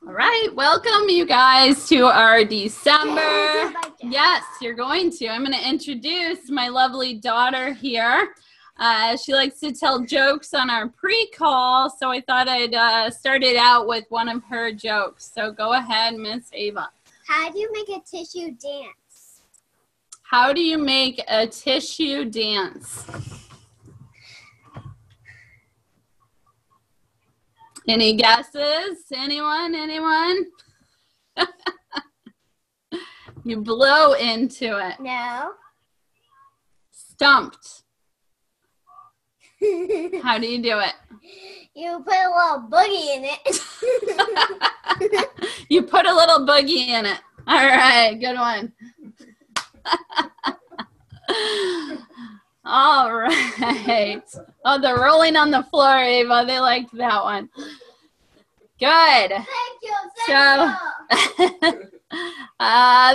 All right, welcome you guys to our December. Yes, you're going to. I'm going to introduce my lovely daughter here. She likes to tell jokes on our pre-call, so I thought I'd start it out with one of her jokes. So go ahead, Miss Ava. How do you make a tissue dance? How do you make a tissue dance? Any guesses? Anyone? You blow into it. No. Stumped. How do you do it? You put a little boogie in it. You put a little boogie in it. All right, good one. All right. Oh, they're rolling on the floor, Ava. They liked that one. Good. Thank you.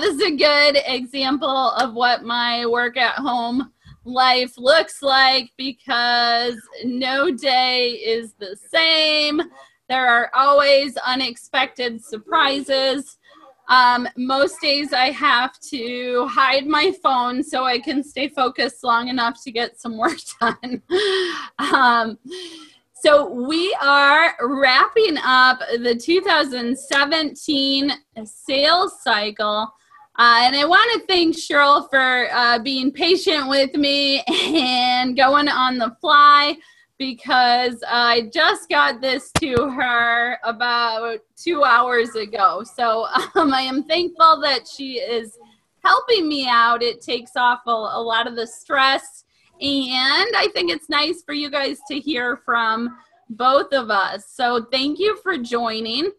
This is a good example of what my work at home life looks like, because no day is the same. There are always unexpected surprises. Most days I have to hide my phone so I can stay focused long enough to get some work done. So we are wrapping up the 2017 sales cycle. And I want to thank Cheryl for being patient with me and going on the fly, because I just got this to her about 2 hours ago. So I am thankful that she is helping me out. It takes off a lot of the stress, and I think it's nice for you guys to hear from both of us. So thank you for joining.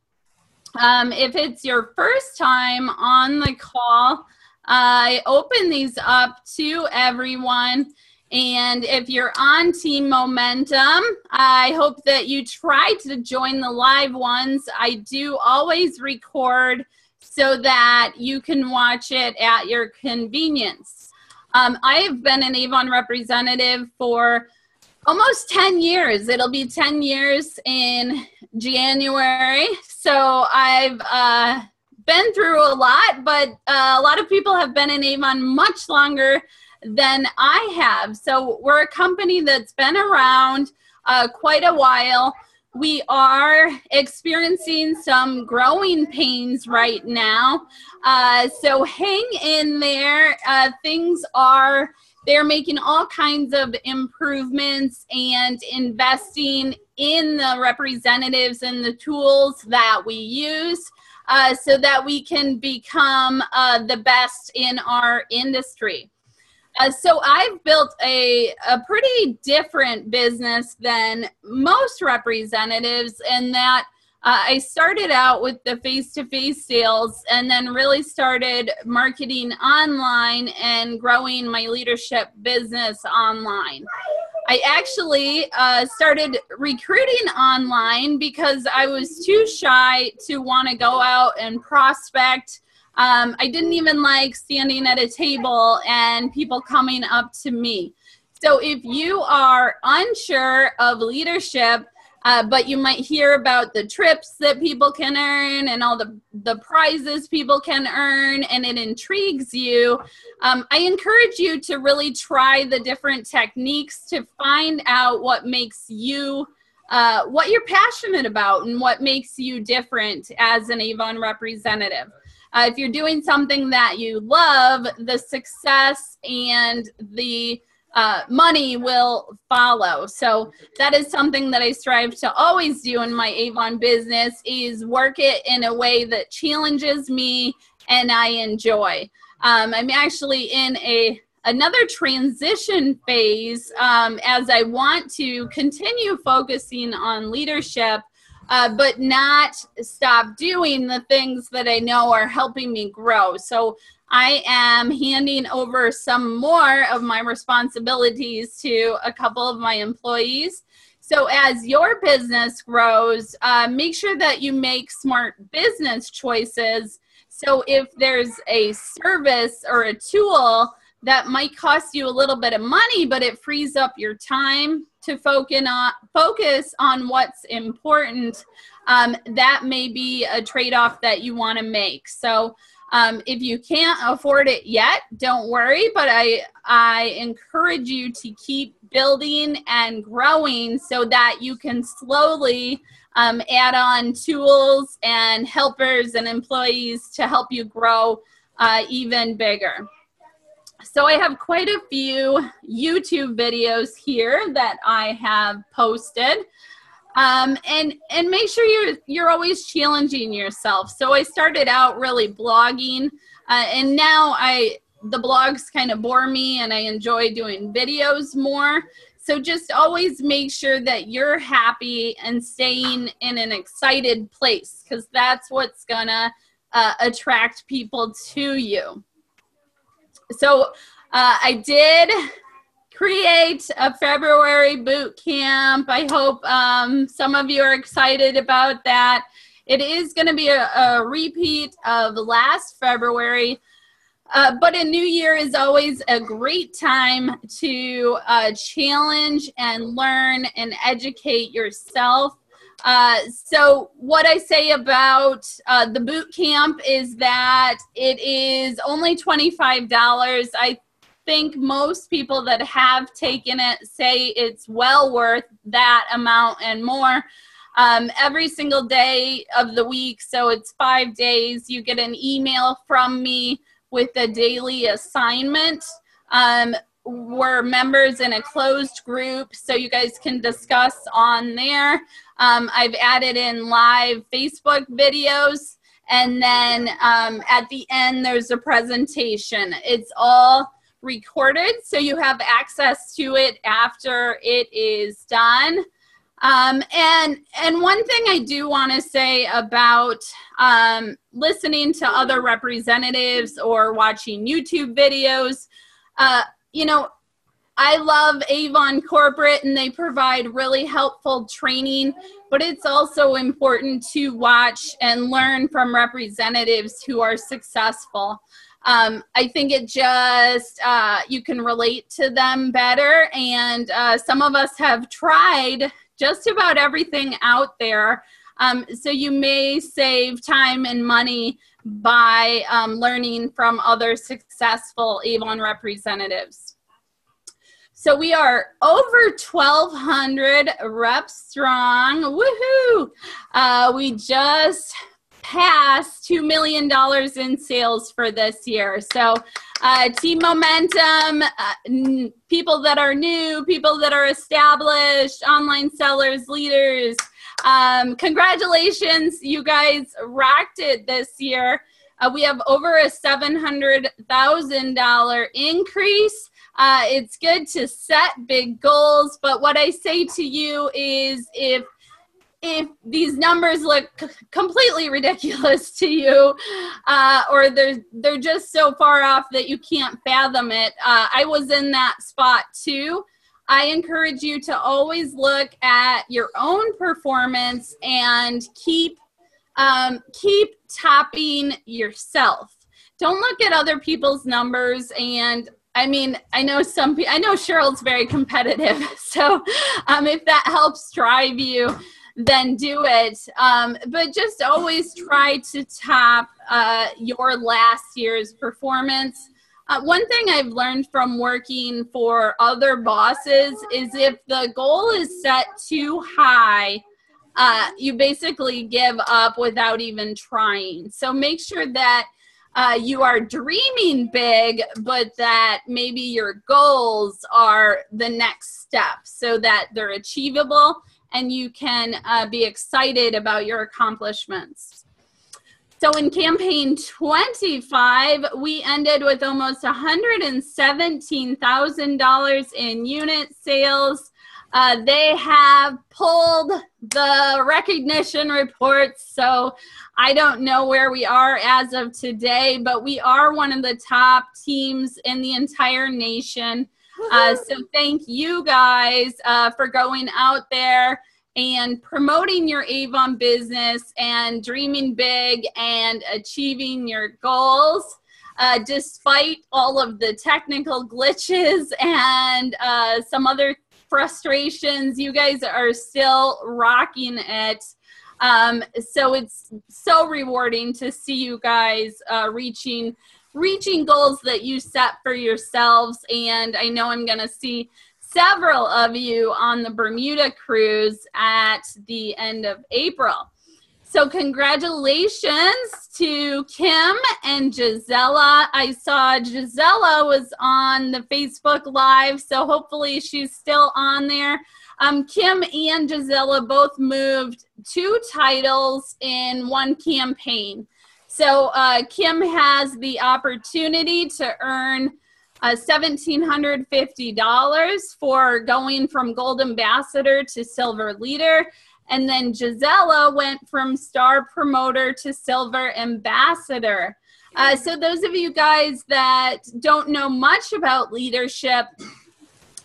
If it's your first time on the call, I open these up to everyone. And if you're on Team Momentum, I hope that you try to join the live ones. I do always record so that you can watch it at your convenience. I have been an Avon representative for almost 10 years. It'll be 10 years in January. So I've been through a lot, but a lot of people have been in Avon much longer than I have. So we're a company that's been around quite a while. We are experiencing some growing pains right now. So hang in there. They're making all kinds of improvements and investing in the representatives and the tools that we use so that we can become the best in our industry. So I've built a pretty different business than most representatives, in that I started out with the face-to-face sales and then really started marketing online and growing my leadership business online. I actually started recruiting online because I was too shy to want to go out and prospect. I didn't even like standing at a table and people coming up to me. So if you are unsure of leadership, but you might hear about the trips that people can earn and all the prizes people can earn, and it intrigues you, I encourage you to really try the different techniques to find out what makes you, what you're passionate about and what makes you different as an Avon representative. If you're doing something that you love, the success and the money will follow. So that is something that I strive to always do in my Avon business, is work it in a way that challenges me and I enjoy. I'm actually in another transition phase as I want to continue focusing on leadership, but not stop doing the things that I know are helping me grow. So I am handing over some more of my responsibilities to a couple of my employees. So as your business grows, make sure that you make smart business choices. So if there's a service or a tool that might cost you a little bit of money, but it frees up your time to focus on what's important, that may be a trade-off that you want to make. So if you can't afford it yet, don't worry, but I encourage you to keep building and growing so that you can slowly add on tools and helpers and employees to help you grow even bigger. So I have quite a few YouTube videos here that I have posted. And make sure you're always challenging yourself. So I started out really blogging, and now the blogs kind of bore me, and I enjoy doing videos more. So just always make sure that you're happy and staying in an excited place, because that's what's gonna attract people to you. So I did create a February boot camp. I hope some of you are excited about that. It is going to be a repeat of last February, but a new year is always a great time to challenge and learn and educate yourself. So what I say about the boot camp is that it is only $25. I think most people that have taken it say it's well worth that amount and more. Every single day of the week, so it's 5 days, you get an email from me with a daily assignment. We're members in a closed group, so you guys can discuss on there. I've added in live Facebook videos, and then at the end there's a presentation. It's all recorded, so you have access to it after it is done. And one thing I do want to say about listening to other representatives or watching YouTube videos, you know, I love Avon Corporate, and they provide really helpful training, but it's also important to watch and learn from representatives who are successful. I think it just, you can relate to them better, and some of us have tried just about everything out there, so you may save time and money by learning from other successful Avon representatives. So we are over 1,200 reps strong. Woohoo! We just passed $2 million in sales for this year. So team momentum, people that are new, people that are established, online sellers, leaders. Congratulations, you guys rocked it this year. We have over a $700,000 increase. It's good to set big goals, but what I say to you is if these numbers look completely ridiculous to you, or they're just so far off that you can't fathom it, I was in that spot too. I encourage you to always look at your own performance and keep topping yourself. Don't look at other people's numbers. And I mean, I know Cheryl's very competitive, so if that helps drive you, then do it. But just always try to top your last year's performance. One thing I've learned from working for other bosses is if the goal is set too high, you basically give up without even trying. So make sure that you are dreaming big, but that maybe your goals are the next step so that they're achievable and you can be excited about your accomplishments. So in campaign 25, we ended with almost $117,000 in unit sales. They have pulled the recognition reports, so I don't know where we are as of today, but we are one of the top teams in the entire nation. So thank you guys for going out there and promoting your Avon business and dreaming big and achieving your goals. Despite all of the technical glitches and some other frustrations, you guys are still rocking it. So it's so rewarding to see you guys reaching goals that you set for yourselves. And I know I'm going to see several of you on the Bermuda cruise at the end of April. So congratulations to Kim and Gisela. I saw Gisela was on the Facebook Live, so hopefully she's still on there. Kim and Gisela both moved 2 titles in one campaign. So Kim has the opportunity to earn $1,750 for going from Gold Ambassador to Silver Leader. And then Gisela went from Star Promoter to Silver Ambassador. So those of you guys that don't know much about leadership,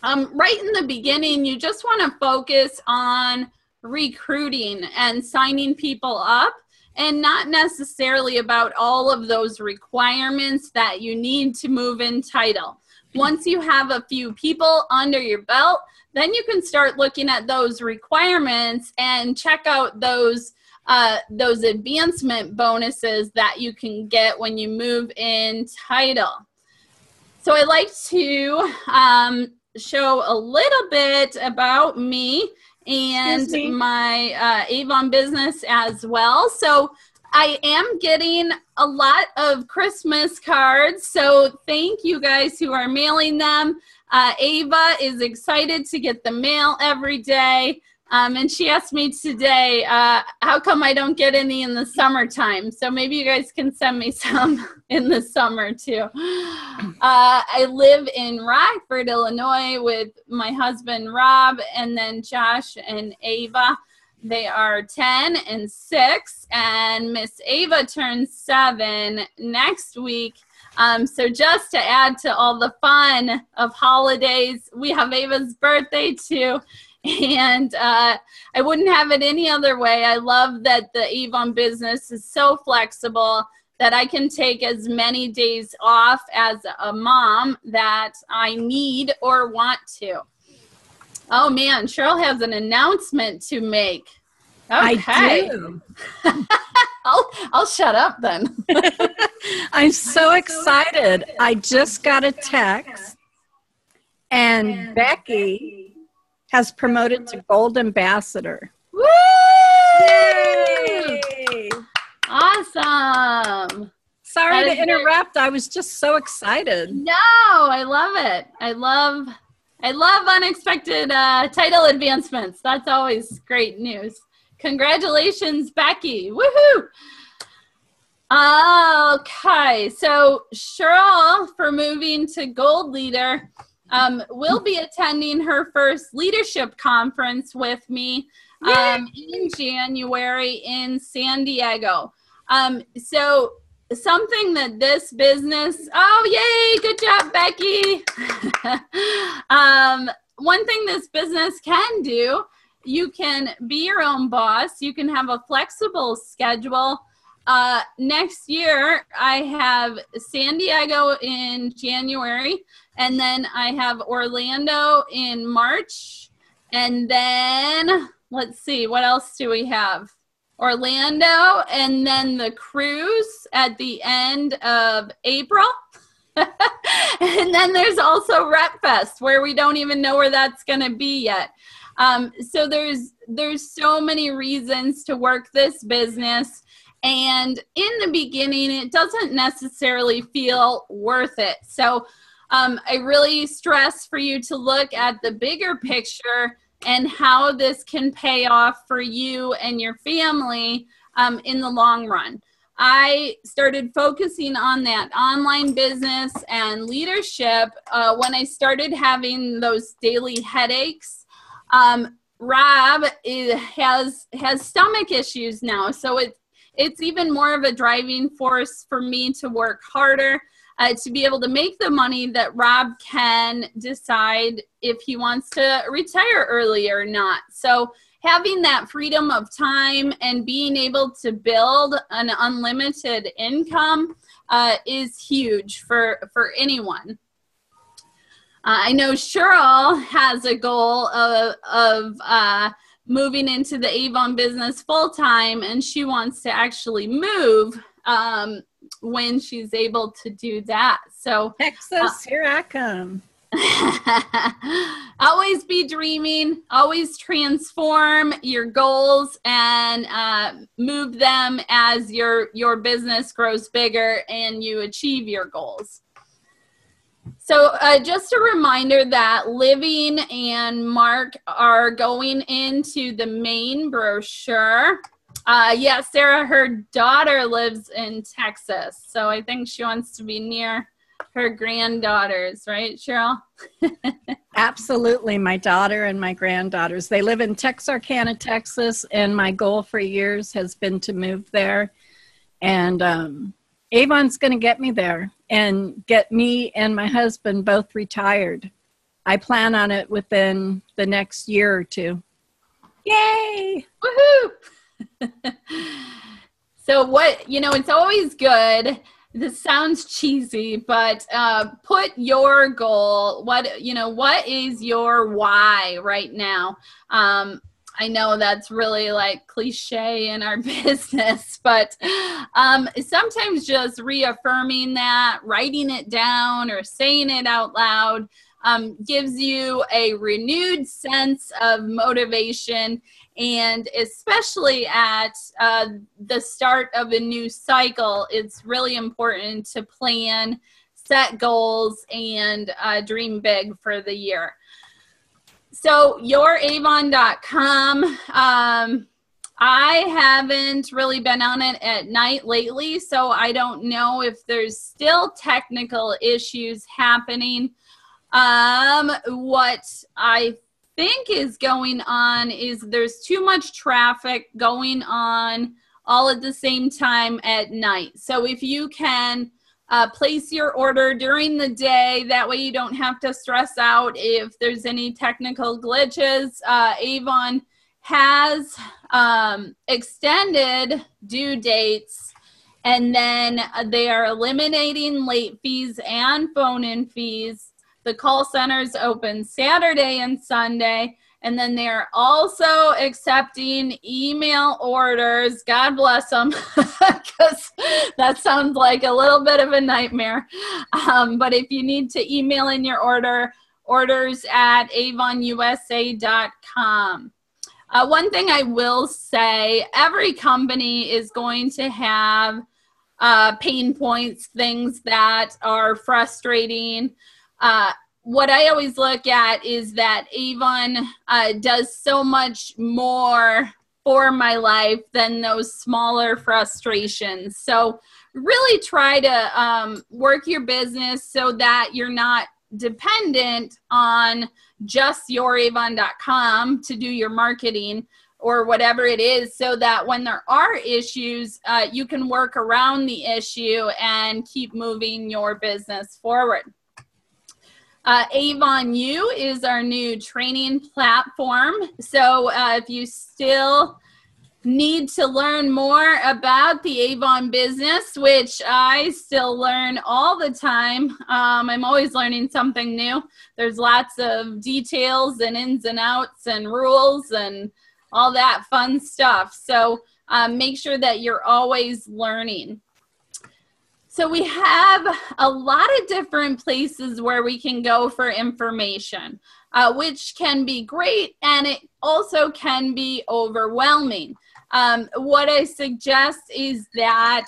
right in the beginning, you just want to focus on recruiting and signing people up, and not necessarily about all of those requirements that you need to move in title. Once you have a few people under your belt, then you can start looking at those requirements and check out those advancement bonuses that you can get when you move in title. So I like to show a little bit about me and my Avon business as well. So I am getting a lot of Christmas cards, so thank you guys who are mailing them. Ava is excited to get the mail every day, and she asked me today, how come I don't get any in the summertime? So maybe you guys can send me some in the summer too. I live in Rockford, Illinois with my husband Rob, and then Josh and Ava. They are 10 and 6, and Miss Ava turns 7 next week. So just to add to all the fun of holidays, we have Ava's birthday too. And I wouldn't have it any other way. I love that the Avon business is so flexible that I can take as many days off as a mom that I need or want to. Oh man, Cheryl has an announcement to make. Okay. I do. I'll shut up then. I'm so excited. I just got a text, and Becky has promoted to Gold Ambassador. Woo! Yay! Awesome. Sorry to interrupt. I was just so excited. No, I love it. I love unexpected title advancements. That's always great news. Congratulations, Becky. Woohoo! Okay, so Cheryl, for moving to Gold Leader, will be attending her first leadership conference with me in January in San Diego. So something that this business, oh yay, good job, Becky. One thing this business can do, you can be your own boss. You can have a flexible schedule. Next year, I have San Diego in January, and then I have Orlando in March, and then let's see, what else do we have? Orlando, and then the cruise at the end of April. And then there's also Rep Fest, where we don't even know where that's going to be yet. So there's so many reasons to work this business. And in the beginning, it doesn't necessarily feel worth it. So I really stress for you to look at the bigger picture and how this can pay off for you and your family in the long run. I started focusing on that online business and leadership when I started having those daily headaches. Rob has stomach issues now, so it's even more of a driving force for me to work harder to be able to make the money that Rob can decide if he wants to retire early or not. So having that freedom of time and being able to build an unlimited income is huge for anyone. I know Cheryl has a goal of moving into the Avon business full time, and she wants to actually move when she's able to do that. So Texas, here I come. always be dreaming, always transform your goals and move them as your business grows bigger and you achieve your goals. So just a reminder that Living and Mark are going into the main brochure. Yeah, Sarah, her daughter lives in Texas, so I think she wants to be near her granddaughters, right, Cheryl? Absolutely. My daughter and my granddaughters. They live in Texarkana, Texas, and my goal for years has been to move there. And Avon's going to get me there and get me and my husband both retired. I plan on it within the next year or two. Yay! Woohoo! So what, it's always good. This sounds cheesy, but put your goal. What is your why right now? I know that's really like cliche in our business, but sometimes just reaffirming that, writing it down or saying it out loud gives you a renewed sense of motivation. And especially at the start of a new cycle, it's really important to plan, set goals, and dream big for the year. So youravon.com, I haven't really been on it at night lately, so I don't know if there's still technical issues happening. What I think is going on is there's too much traffic going on all at the same time at night. So if you can place your order during the day, that way you don't have to stress out if there's any technical glitches. Avon has extended due dates, and then they are eliminating late fees and phone-in fees. The call centers open Saturday and Sunday, and then they're also accepting email orders. God bless them, because that sounds like a little bit of a nightmare. But if you need to email in your orders at avonusa.com. One thing I will say, every company is going to have pain points, things that are frustrating. What I always look at is that Avon does so much more for my life than those smaller frustrations. So really try to work your business so that you're not dependent on just youravon.com to do your marketing or whatever it is, so that when there are issues, you can work around the issue and keep moving your business forward. Avon U is our new training platform. So if you still need to learn more about the Avon business, which I still learn all the time, I'm always learning something new. There's lots of details and ins and outs and rules and all that fun stuff. So make sure that you're always learning. So we have a lot of different places where we can go for information, which can be great, and it also can be overwhelming. What I suggest is that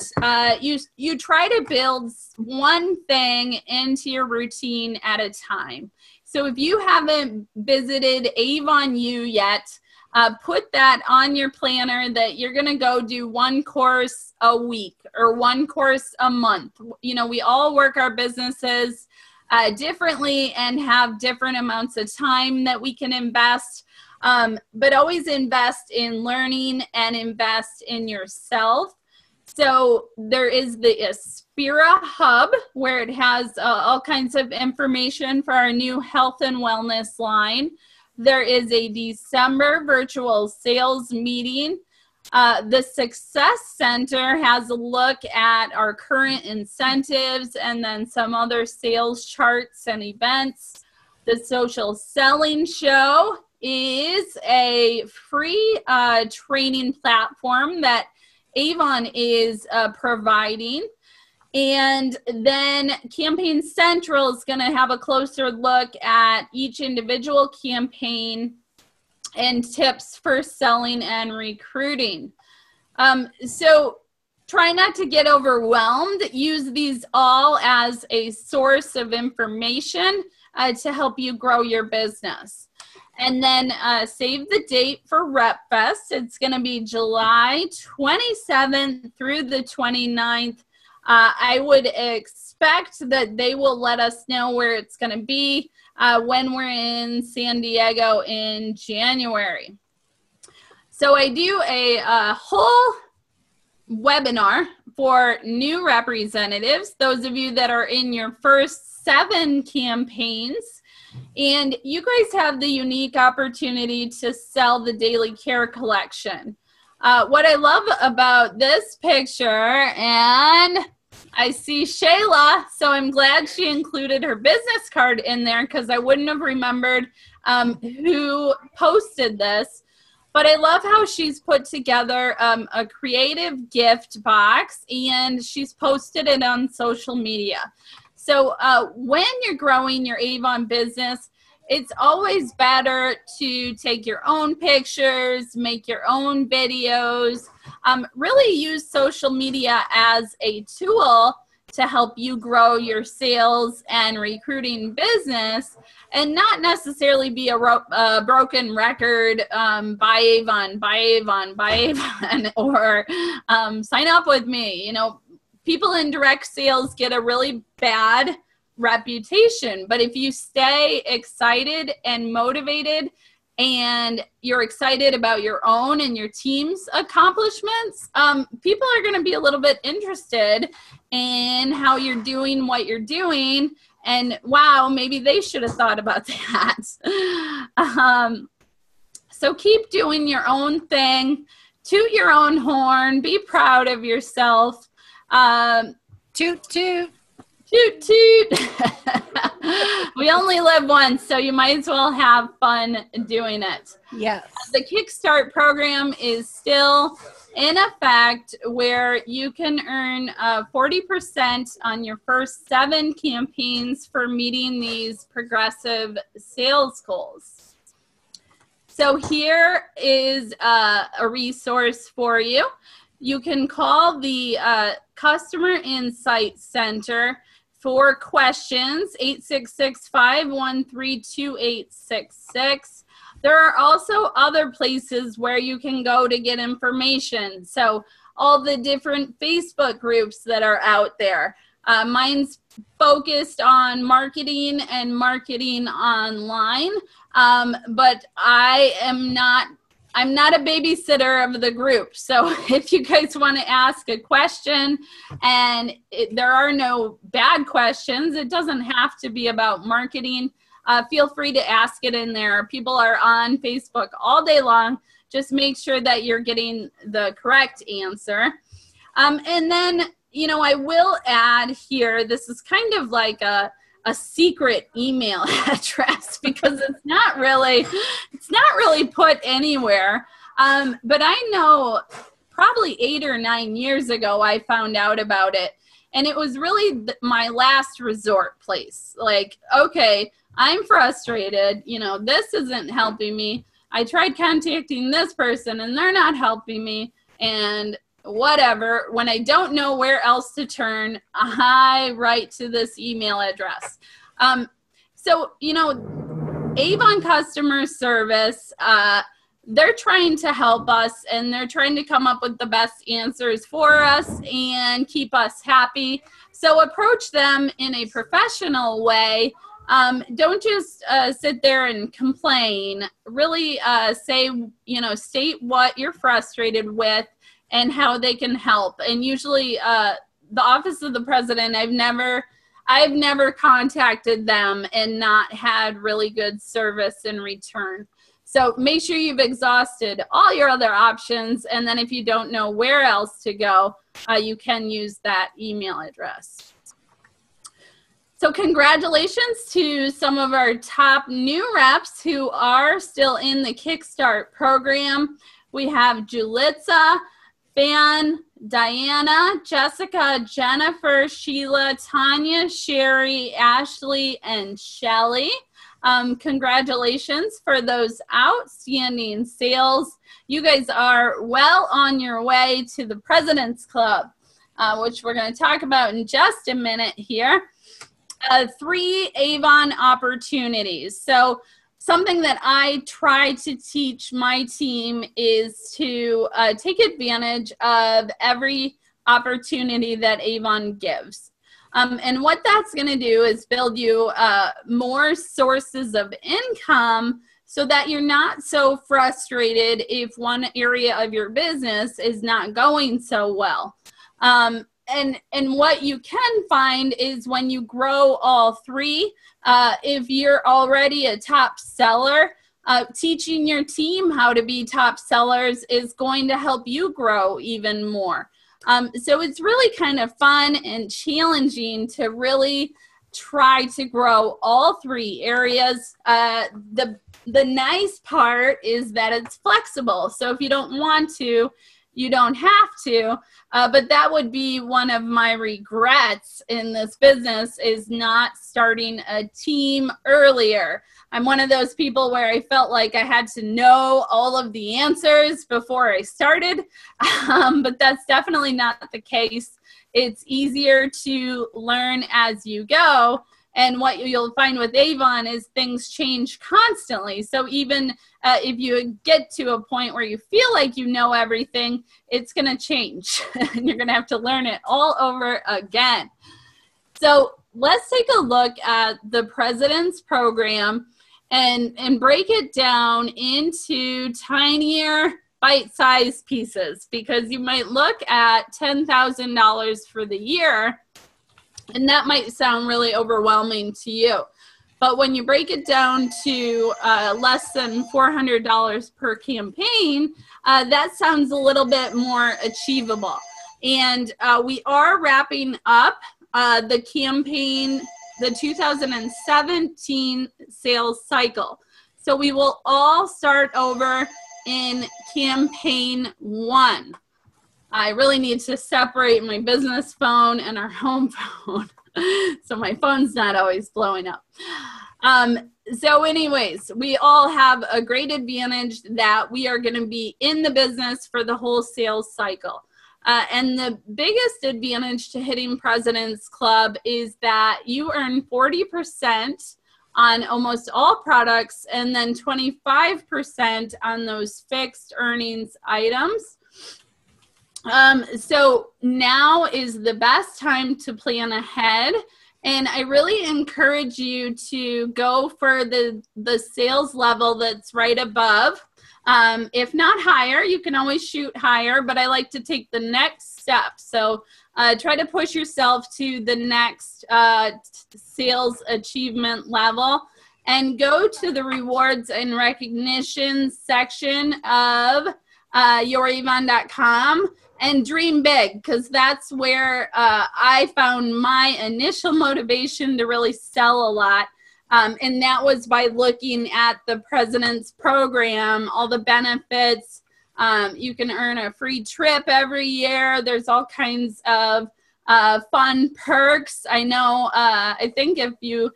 you try to build one thing into your routine at a time. So if you haven't visited Avon U yet, put that on your planner that you're going to go do one course a week or one course a month. We all work our businesses differently and have different amounts of time that we can invest, but always invest in learning and invest in yourself. So there is the Aspira Hub, where it has all kinds of information for our new health and wellness line. There is a December virtual sales meeting. The Success Center has a look at our current incentives and then some other sales charts and events. The Social Selling Show is a free training platform that Avon is providing. And then Campaign Central is going to have a closer look at each individual campaign and tips for selling and recruiting. So try not to get overwhelmed. Use these all as a source of information to help you grow your business. And then save the date for Rep Fest. It's going to be July 27th through the 29th. I would expect that they will let us know where it's going to be when we're in San Diego in January. So I do a whole webinar for new representatives, those of you that are in your first 7 campaigns, and you guys have the unique opportunity to sell the Daily Care Collection. What I love about this picture, and I see Shayla, so I'm glad she included her business card in there because I wouldn't have remembered who posted this. But I love how she's put together a creative gift box, and she's posted it on social media. So when you're growing your Avon business, it's always better to take your own pictures, make your own videos, really use social media as a tool to help you grow your sales and recruiting business, and not necessarily be a broken record, buy Avon, buy Avon, buy Avon, or sign up with me. You know, people in direct sales get a really bad reputation, but if you stay excited and motivated and you're excited about your own and your team's accomplishments, people are going to be a little bit interested in how you're doing what you're doing, and wow, maybe they should have thought about that. So keep doing your own thing, toot your own horn, be proud of yourself. Toot, toot. Toot, toot. We only live once, so you might as well have fun doing it. Yes. The Kickstart program is still in effect, where you can earn 40% on your first 7 campaigns for meeting these progressive sales goals. So here is a resource for you. You can call the Customer Insight Center for questions, 866-513-2866. There are also other places where you can go to get information. So all the different Facebook groups that are out there. Mine's focused on marketing and marketing online, but I'm not a babysitter of the group. So if you guys want to ask a question, and there are no bad questions, it doesn't have to be about marketing. Feel free to ask it in there. People are on Facebook all day long. Just make sure that you're getting the correct answer. And then, you know, I will add here, this is kind of like a secret email address because it's not really put anywhere. But I know probably 8 or 9 years ago, I found out about it. And it was really my last resort place. Like, okay, I'm frustrated. You know, this isn't helping me. I tried contacting this person and they're not helping me. And whatever, when I don't know where else to turn, I write to this email address. So, you know, Avon customer service, they're trying to help us, and they're trying to come up with the best answers for us and keep us happy. So approach them in a professional way. Don't just sit there and complain. Really say, you know, state what you're frustrated with and how they can help. And usually the Office of the President, I've never contacted them and not had really good service in return. So make sure you've exhausted all your other options. And then if you don't know where else to go, you can use that email address. So congratulations to some of our top new reps who are still in the Kickstart program. We have Julitza, Fan, Diana, Jessica, Jennifer, Sheila, Tanya, Sherry, Ashley, and Shelly. Congratulations for those outstanding sales. You guys are well on your way to the President's Club, which we're going to talk about in just a minute here. 3 Avon opportunities. So something that I try to teach my team is to take advantage of every opportunity that Avon gives. And what that's going to do is build you more sources of income so that you're not so frustrated if one area of your business is not going so well. And what you can find is when you grow all 3, if you're already a top seller, teaching your team how to be top sellers is going to help you grow even more. So it's really kind of fun and challenging to really try to grow all 3 areas. The nice part is that it's flexible. So if you don't want to, you don't have to, but that would be one of my regrets in this business, is not starting a team earlier. I'm one of those people where I felt like I had to know all of the answers before I started, but that's definitely not the case. It's easier to learn as you go. And what you'll find with Avon is things change constantly. So even if you get to a point where you feel like you know everything, it's going to change. And you're going to have to learn it all over again. So let's take a look at the President's Program and break it down into tinier bite-sized pieces, because you might look at $10,000 for the year, and that might sound really overwhelming to you. But when you break it down to less than $400 per campaign, that sounds a little bit more achievable. And we are wrapping up the campaign, the 2017 sales cycle. So we will all start over in campaign 1. I really need to separate my business phone and our home phone, so my phone's not always blowing up. So anyways, we all have a great advantage that we are going to be in the business for the whole sales cycle. And the biggest advantage to hitting President's Club is that you earn 40% on almost all products, and then 25% on those fixed earnings items. So now is the best time to plan ahead. And I really encourage you to go for the sales level that's right above. If not higher, you can always shoot higher, but I like to take the next step. So try to push yourself to the next sales achievement level, and go to the rewards and recognition section of youravon.com and dream big, because that's where I found my initial motivation to really sell a lot. And that was by looking at the President's Program, all the benefits. You can earn a free trip every year. There's all kinds of fun perks. I know, I think if you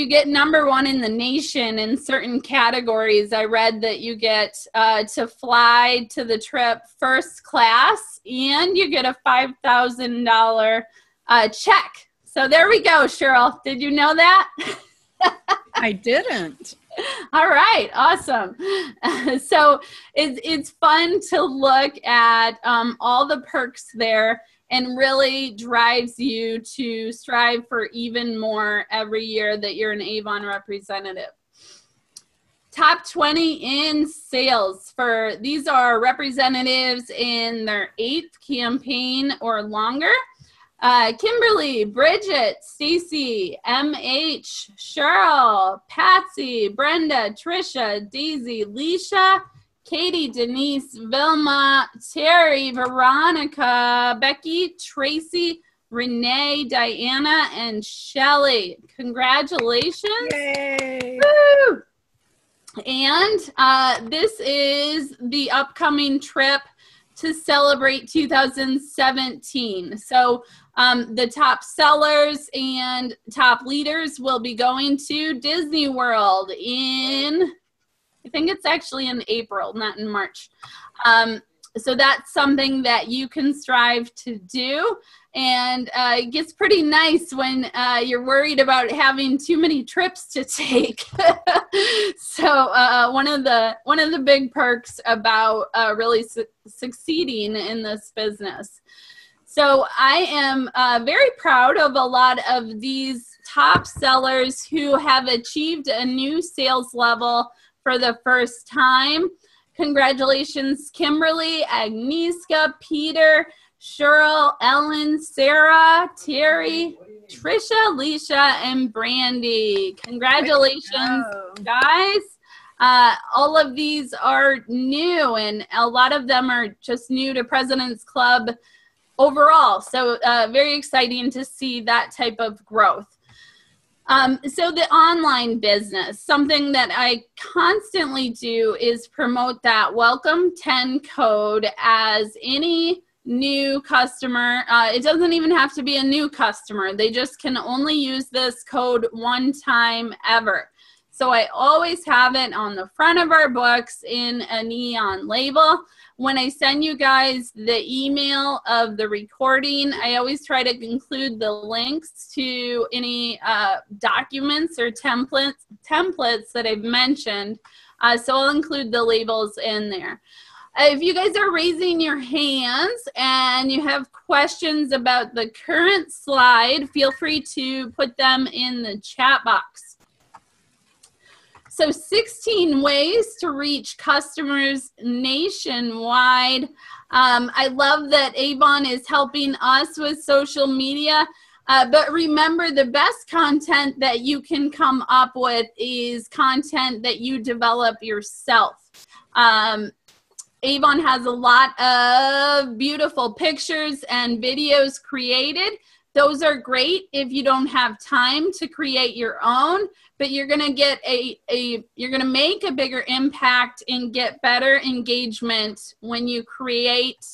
get #1 in the nation in certain categories, I read that you get to fly to the trip first class, and you get a $5,000 check. So there we go, Cheryl. Did you know that? I didn't. All right, awesome. So it's fun to look at all the perks there, and really drives you to strive for even more every year that you're an Avon representative. Top 20 in sales. These are representatives in their 8th campaign or longer. Kimberly, Bridget, Stacy, MH, Cheryl, Patsy, Brenda, Trisha, Daisy, Leisha, Katie, Denise, Vilma, Terry, Veronica, Becky, Tracy, Renee, Diana, and Shelly. Congratulations. Yay. Woo! And this is the upcoming trip to celebrate 2017. So the top sellers and top leaders will be going to Disney World in, I think it's actually in April, not in March. So that's something that you can strive to do. And it gets pretty nice when you're worried about having too many trips to take. So one of the big perks about really succeeding in this business. So I am very proud of a lot of these top sellers who have achieved a new sales level for the first time. Congratulations, Kimberly, Agnieszka, Peter, Cheryl, Ellen, Sarah, Terry, Trisha, Alicia, and Brandy. Congratulations, guys. All of these are new, and a lot of them are just new to President's Club overall. So very exciting to see that type of growth. So the online business, something that I constantly do is promote that Welcome 10 code as any new customer. It doesn't even have to be a new customer. They just can only use this code one time ever. So I always have it on the front of our books in a neon label. When I send you guys the email of the recording, I always try to include the links to any documents or templates that I've mentioned. So I'll include the labels in there. If you guys are raising your hands and you have questions about the current slide, feel free to put them in the chat box. So 16 ways to reach customers nationwide. I love that Avon is helping us with social media. But remember, the best content that you can come up with is content that you develop yourself. Avon has a lot of beautiful pictures and videos created. Those are great if you don't have time to create your own, but you're going to get you're going to make a bigger impact and get better engagement when you create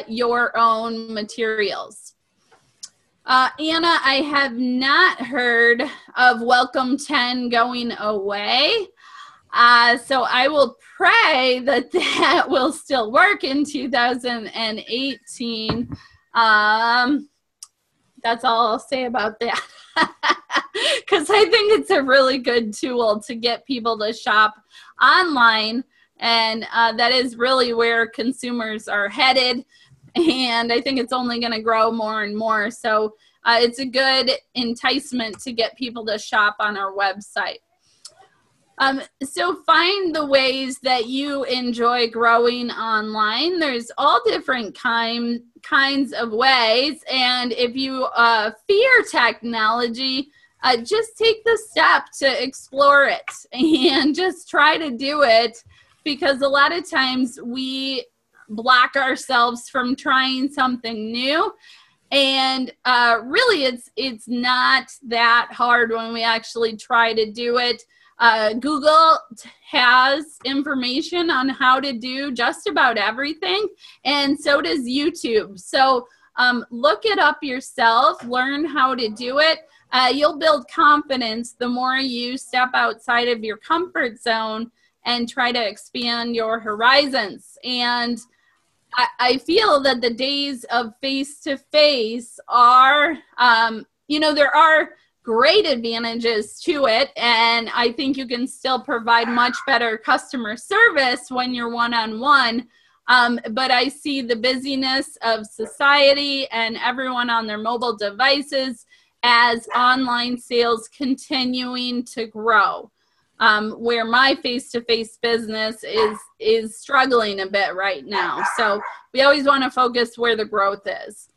your own materials. Anna, I have not heard of Welcome 10 going away. So I will pray that that will still work in 2018. That's all I'll say about that. Because I think it's a really good tool to get people to shop online. And that is really where consumers are headed. And I think it's only going to grow more and more. So it's a good enticement to get people to shop on our website. So find the ways that you enjoy growing online. There's all different kinds of ways. And if you fear technology, just take the step to explore it and just try to do it, because a lot of times we block ourselves from trying something new. And really, it's not that hard when we actually try to do it. Google has information on how to do just about everything, and so does YouTube. So look it up yourself, learn how to do it. You'll build confidence the more you step outside of your comfort zone and try to expand your horizons. And I feel that the days of face-to-face are, there are great advantages to it, and I think you can still provide much better customer service when you're one-on-one. But I see the busyness of society and everyone on their mobile devices as online sales continuing to grow, where my face-to-face business is struggling a bit right now. So we always want to focus where the growth is.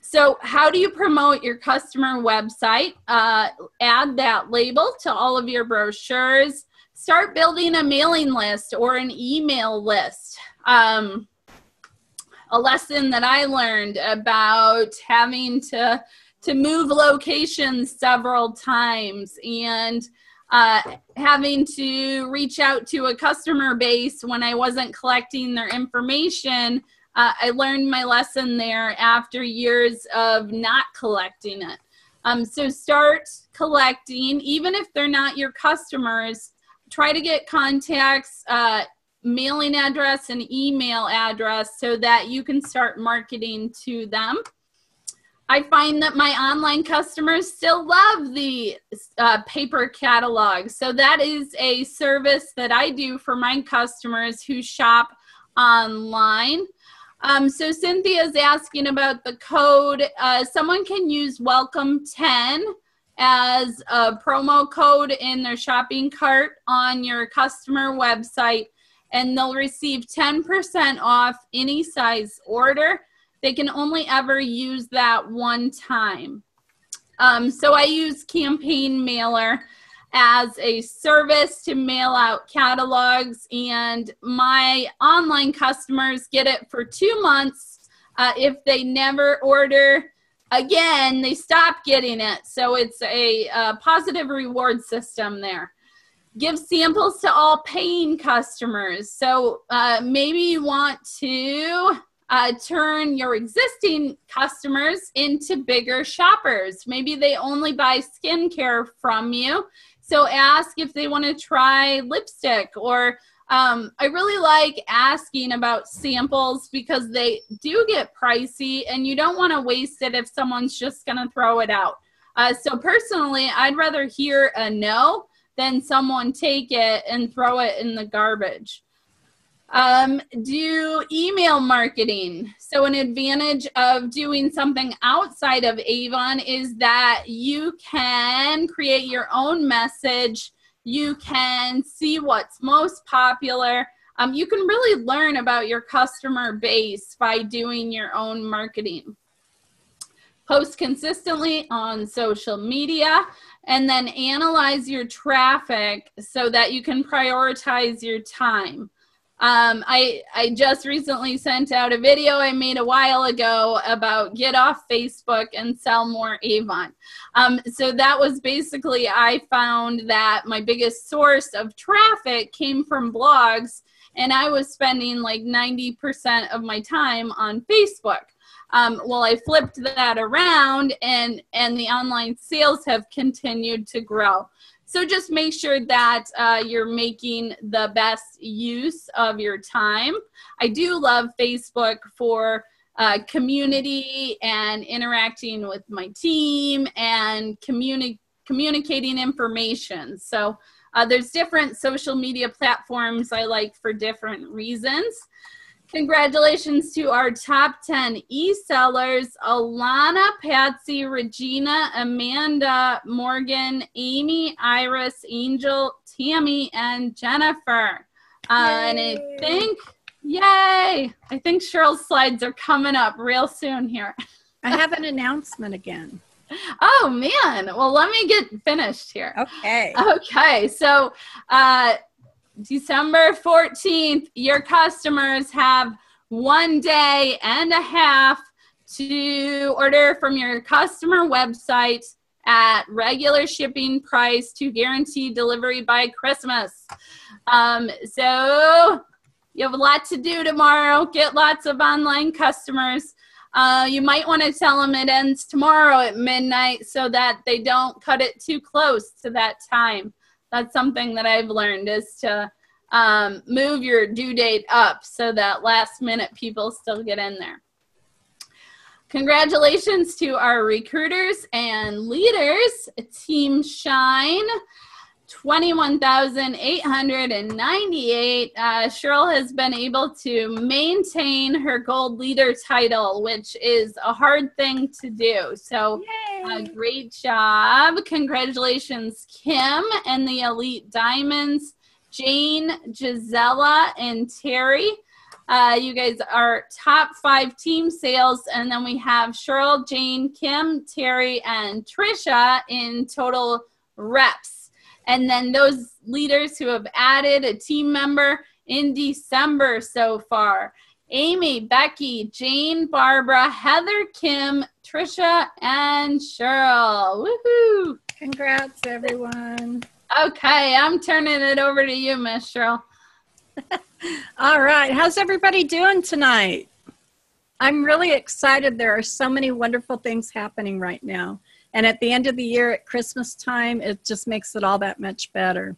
So how do you promote your customer website? Add that label to all of your brochures. Start building a mailing list or an email list. a lesson that I learned about having to move locations several times, and having to reach out to a customer base when I wasn't collecting their information. I learned my lesson there after years of not collecting it. So start collecting, even if they're not your customers. Try to get contacts, mailing address and email address so that you can start marketing to them. I find that my online customers still love the paper catalog. So that is a service that I do for my customers who shop online. So Cynthia's asking about the code. Someone can use Welcome 10 as a promo code in their shopping cart on your customer website, and they'll receive 10% off any size order. They can only ever use that one time. So I use Campaign Mailer as a service to mail out catalogs, and my online customers get it for 2 months. If they never order again, they stop getting it. So it's a positive reward system there. Give samples to all paying customers. So maybe you want to turn your existing customers into bigger shoppers. Maybe they only buy skincare from you. So ask if they want to try lipstick, or I really like asking about samples because they do get pricey and you don't want to waste it if someone's just going to throw it out. So personally, I'd rather hear a no than someone take it and throw it in the garbage. Do email marketing. So an advantage of doing something outside of Avon is that you can create your own message. You can see what's most popular. You can really learn about your customer base by doing your own marketing. Post consistently on social media, and then analyze your traffic so that you can prioritize your time. I just recently sent out a video I made a while ago about get off Facebook and sell more Avon. So that was basically, I found that my biggest source of traffic came from blogs, and I was spending like 90% of my time on Facebook. Well, I flipped that around, and the online sales have continued to grow. So just make sure that you're making the best use of your time. I do love Facebook for community and interacting with my team and communicating information. So there's different social media platforms I like for different reasons. Congratulations to our top 10 e-sellers: Alana, Patsy, Regina, Amanda, Morgan, Amy, Iris, Angel, Tammy, and Jennifer. And I think, yay! I think Cheryl's slides are coming up real soon here. I have an announcement again. Oh, man. Well, let me get finished here. Okay. Okay. So, December 14th, your customers have 1 day and a half to order from your customer website at regular shipping price to guarantee delivery by Christmas. So you have a lot to do tomorrow. Get lots of online customers. You might want to tell them it ends tomorrow at midnight so that they don't cut it too close to that time. That's something that I've learned, is to move your due date up so that last minute people still get in there. Congratulations to our recruiters and leaders. Team Shine, 21,898. Cheryl has been able to maintain her gold leader title, which is a hard thing to do. So great job. Congratulations, Kim and the Elite Diamonds, Jane, Gisela, and Terry. You guys are top 5 team sales, and then we have Cheryl, Jane, Kim, Terry, and Trisha in total reps. And then those leaders who have added a team member in December so far: Amy, Becky, Jane, Barbara, Heather, Kim, Trisha, and Cheryl. Woohoo! Congrats, everyone. Okay, I'm turning it over to you, Miss Cheryl. All right. How's everybody doing tonight? I'm really excited. There are so many wonderful things happening right now. And at the end of the year, at Christmas time, it just makes it all that much better.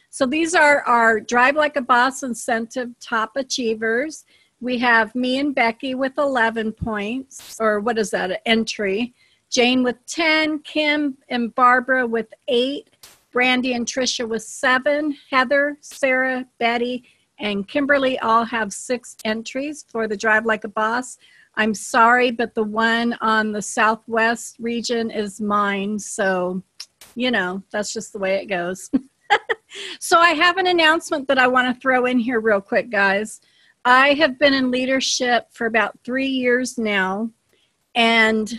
So these are our Drive Like a Boss incentive top achievers. We have me and Becky with 11 points, or what is that, an entry. Jane with 10, Kim and Barbara with 8, Brandy and Trisha with 7, Heather, Sarah, Betty, and Kimberly all have 6 entries for the Drive Like a Boss. I'm sorry, but the one on the Southwest region is mine. So, you know, that's just the way it goes. So I have an announcement that I want to throw in here real quick, guys. I have been in leadership for about 3 years now, and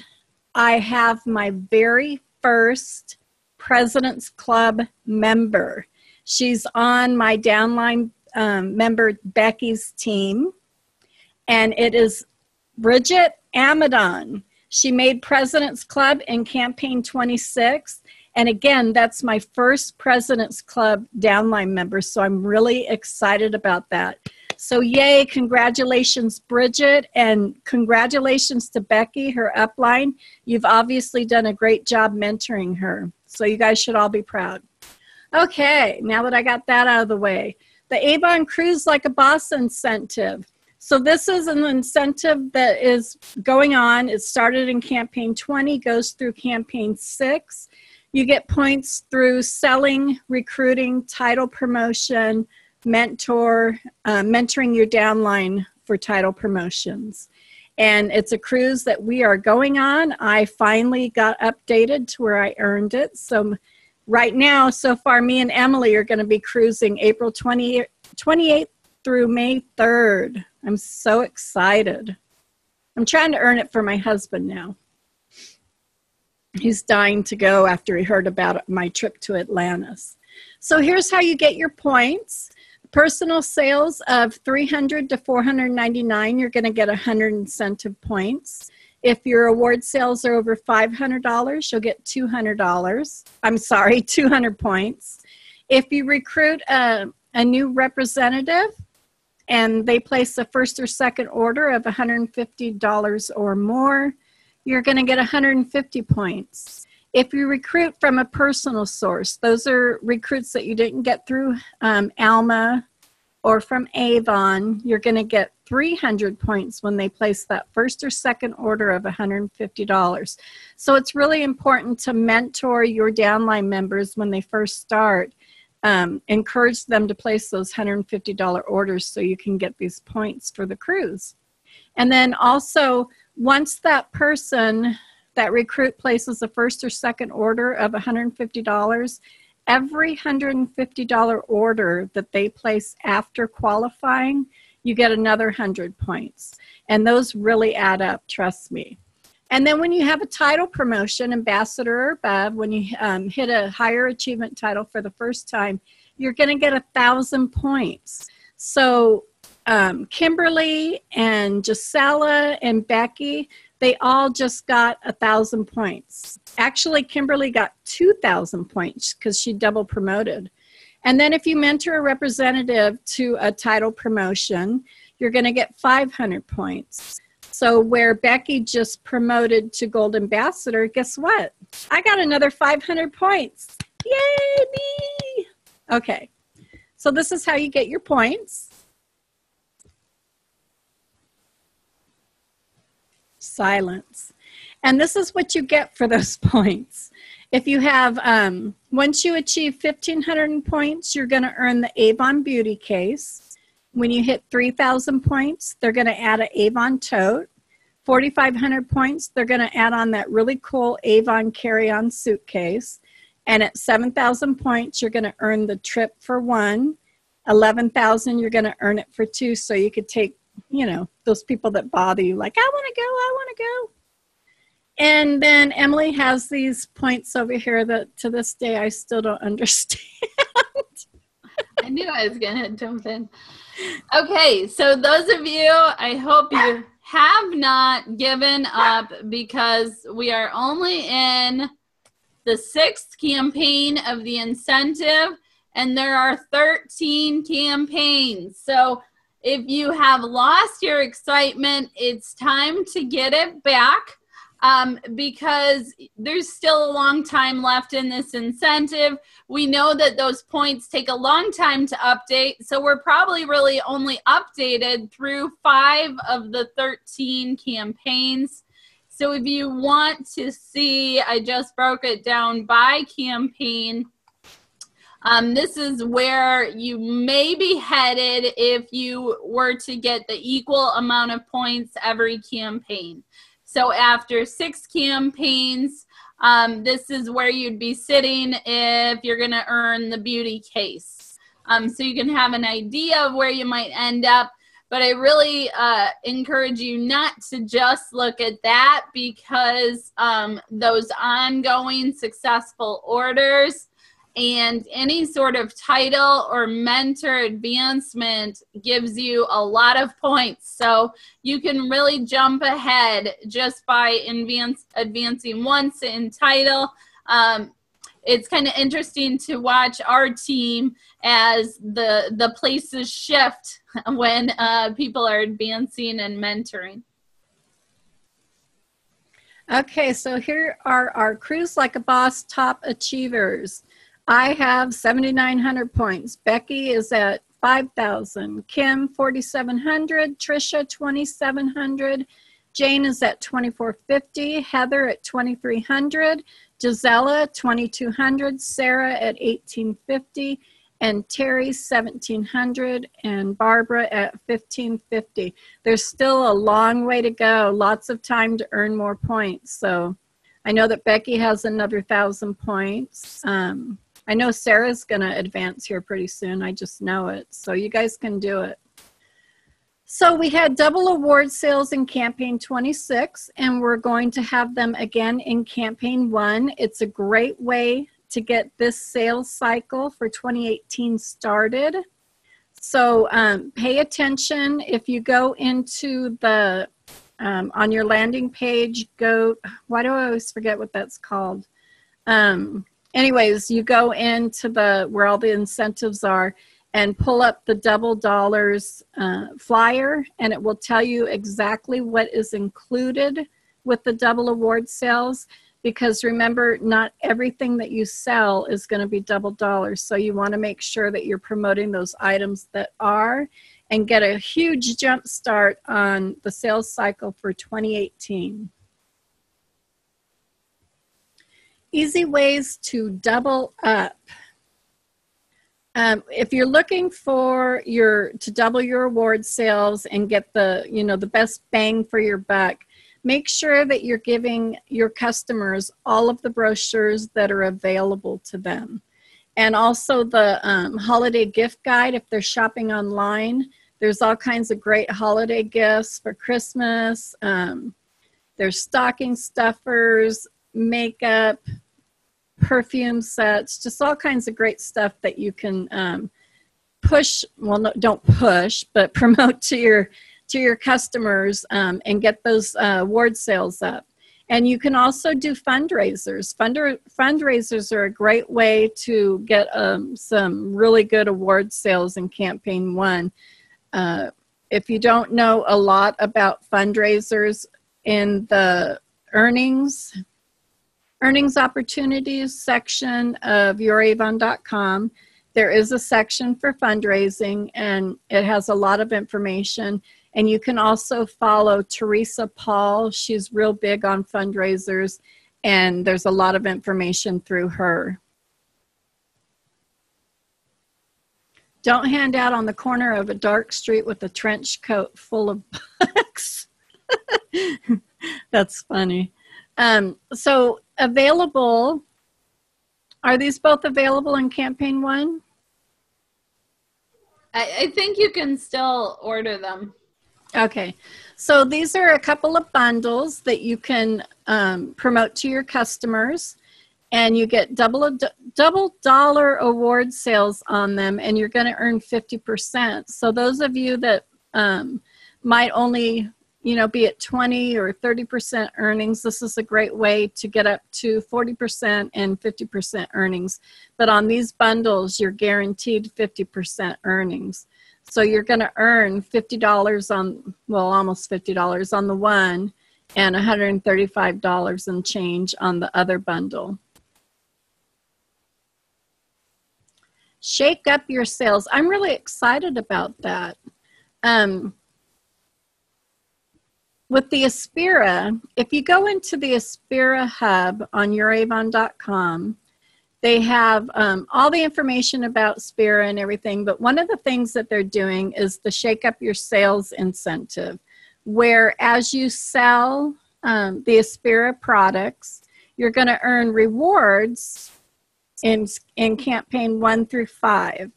I have my very first President's Club member. She's on my downline member Becky's team, and it is Bridget Amadon. She made President's Club in campaign 26, and again, that's my first President's Club downline member, so I'm really excited about that. So yay, congratulations, Bridget, and congratulations to Becky, her upline. You've obviously done a great job mentoring her, so you guys should all be proud. Okay, now that I got that out of the way, the Avon Cruise Like a Boss incentive. So this is an incentive that is going on. It started in campaign 20, goes through campaign 6. You get points through selling, recruiting, title promotion, mentoring your downline for title promotions. And it's a cruise that we are going on. I finally got updated to where I earned it. So right now, so far, me and Emily are going to be cruising April 28th through May 3rd. I'm so excited. I'm trying to earn it for my husband now. He's dying to go after he heard about my trip to Atlantis. So here's how you get your points. Personal sales of $300 to $499, you're going to get 100 incentive points. If your award sales are over $500, you'll get $200. I'm sorry, 200 points. If you recruit a new representative and they place a first or second order of $150 or more, you're going to get 150 points. If you recruit from a personal source, those are recruits that you didn't get through Alma or from Avon, you're going to get 300 points when they place that first or second order of $150. So it's really important to mentor your downline members when they first start. Encourage them to place those $150 orders so you can get these points for the cruise. And then also, once that person, that recruit places a first or second order of $150, every $150 order that they place after qualifying, you get another 100 points. And those really add up, trust me. And then when you have a title promotion, ambassador or above, when you hit a higher achievement title for the first time, you're going to get 1,000 points. So Kimberly and Gisela and Becky, they all just got 1,000 points. Actually, Kimberly got 2,000 points because she double promoted. And then if you mentor a representative to a title promotion, you're going to get 500 points. So where Becky just promoted to Gold Ambassador, guess what? I got another 500 points. Yay, me! Okay, so this is how you get your points. Silence. And this is what you get for those points. If you have, once you achieve 1,500 points, you're going to earn the Avon Beauty Case. When you hit 3,000 points, they're going to add an Avon Tote. 4,500 points, they're going to add on that really cool Avon carry-on suitcase. And at 7,000 points, you're going to earn the trip for 1. 11,000, you're going to earn it for 2. So you could take, you know, those people that bother you, like, I want to go, I want to go. And then Emily has these points over here that to this day I still don't understand. I knew I was going to jump in. Okay, so those of you, I hope you have not given up, because we are only in the 6th campaign of the incentive, and there are 13 campaigns. So if you have lost your excitement, it's time to get it back, because there's still a long time left in this incentive. We know that those points take a long time to update, so we're probably really only updated through 5 of the 13 campaigns. So if you want to see, I just broke it down by campaign. This is where you may be headed if you were to get the equal amount of points every campaign. So after 6 campaigns, this is where you'd be sitting if you're going to earn the beauty case. So you can have an idea of where you might end up. But I really encourage you not to just look at that, because those ongoing successful orders and any sort of title or mentor advancement gives you a lot of points. So you can really jump ahead just by advancing once in title. It's kind of interesting to watch our team as the places shift when people are advancing and mentoring. Okay, so here are our Cruise Like a Boss top achievers. I have 7,900 points. Becky is at 5,000. Kim, 4,700. Trisha, 2,700. Jane is at 2,450. Heather at 2,300. Gisela, 2,200. Sarah at 1,850. And Terry, 1,700. And Barbara at 1,550. There's still a long way to go. Lots of time to earn more points. So I know that Becky has another 1,000 points. I know Sarah's going to advance here pretty soon. I just know it. So you guys can do it. So we had double award sales in campaign 26, and we're going to have them again in campaign 1. It's a great way to get this sales cycle for 2018 started. So pay attention. If you go into the, on your landing page, why do I always forget what that's called? Anyways, you go into where all the incentives are and pull up the double dollars flyer, and it will tell you exactly what is included with the double award sales, because remember, not everything that you sell is going to be double dollars. So you want to make sure that you're promoting those items that are, and get a huge jump start on the sales cycle for 2018. Easy ways to double up. If you're looking for to double your award sales and get the best bang for your buck, make sure that you're giving your customers all of the brochures that are available to them. And also the holiday gift guide, if they're shopping online, there's all kinds of great holiday gifts for Christmas. There's stocking stuffers, makeup, perfume sets, just all kinds of great stuff that you can push, well, no, don't push, but promote to your customers and get those award sales up. And you can also do fundraisers. Fundraisers are a great way to get some really good award sales in campaign 1. If you don't know a lot about fundraisers, in the earnings opportunities section of youravon.com, there is a section for fundraising, and it has a lot of information. And you can also follow Teresa Paul. She's real big on fundraisers, and there's a lot of information through her. Don't hand out on the corner of a dark street with a trench coat full of books. That's funny. So available, are these both available in campaign 1? I think you can still order them. Okay, so these are a couple of bundles that you can promote to your customers. and you get double dollar award sales on them, and you're going to earn 50%. So those of you that might only, you know, be at 20 or 30% earnings, this is a great way to get up to 40% and 50% earnings. But on these bundles, you're guaranteed 50% earnings. So you're going to earn $50 on, well, almost $50 on the one, and $135 and change on the other bundle. Shake up your sales. I'm really excited about that. With the Aspira, if you go into the Aspira hub on youravon.com, they have all the information about Aspira and everything, but one of the things that they're doing is the Shake Up Your Sales incentive, where as you sell the Aspira products, you're going to earn rewards in campaign 1 through 5.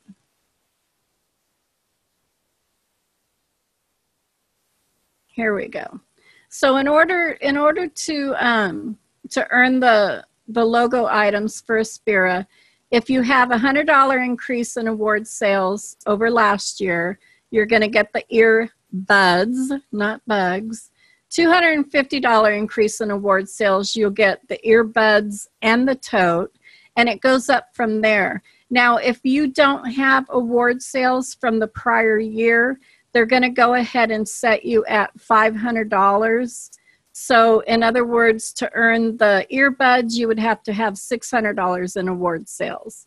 Here we go. So in order to earn the logo items for Aspira, if you have a $100 increase in award sales over last year, you're going to get the earbuds, not bugs. $250 increase in award sales, you'll get the earbuds and the tote, and it goes up from there. Now, if you don't have award sales from the prior year, they're going to go ahead and set you at $500. So in other words, to earn the earbuds, you would have to have $600 in award sales.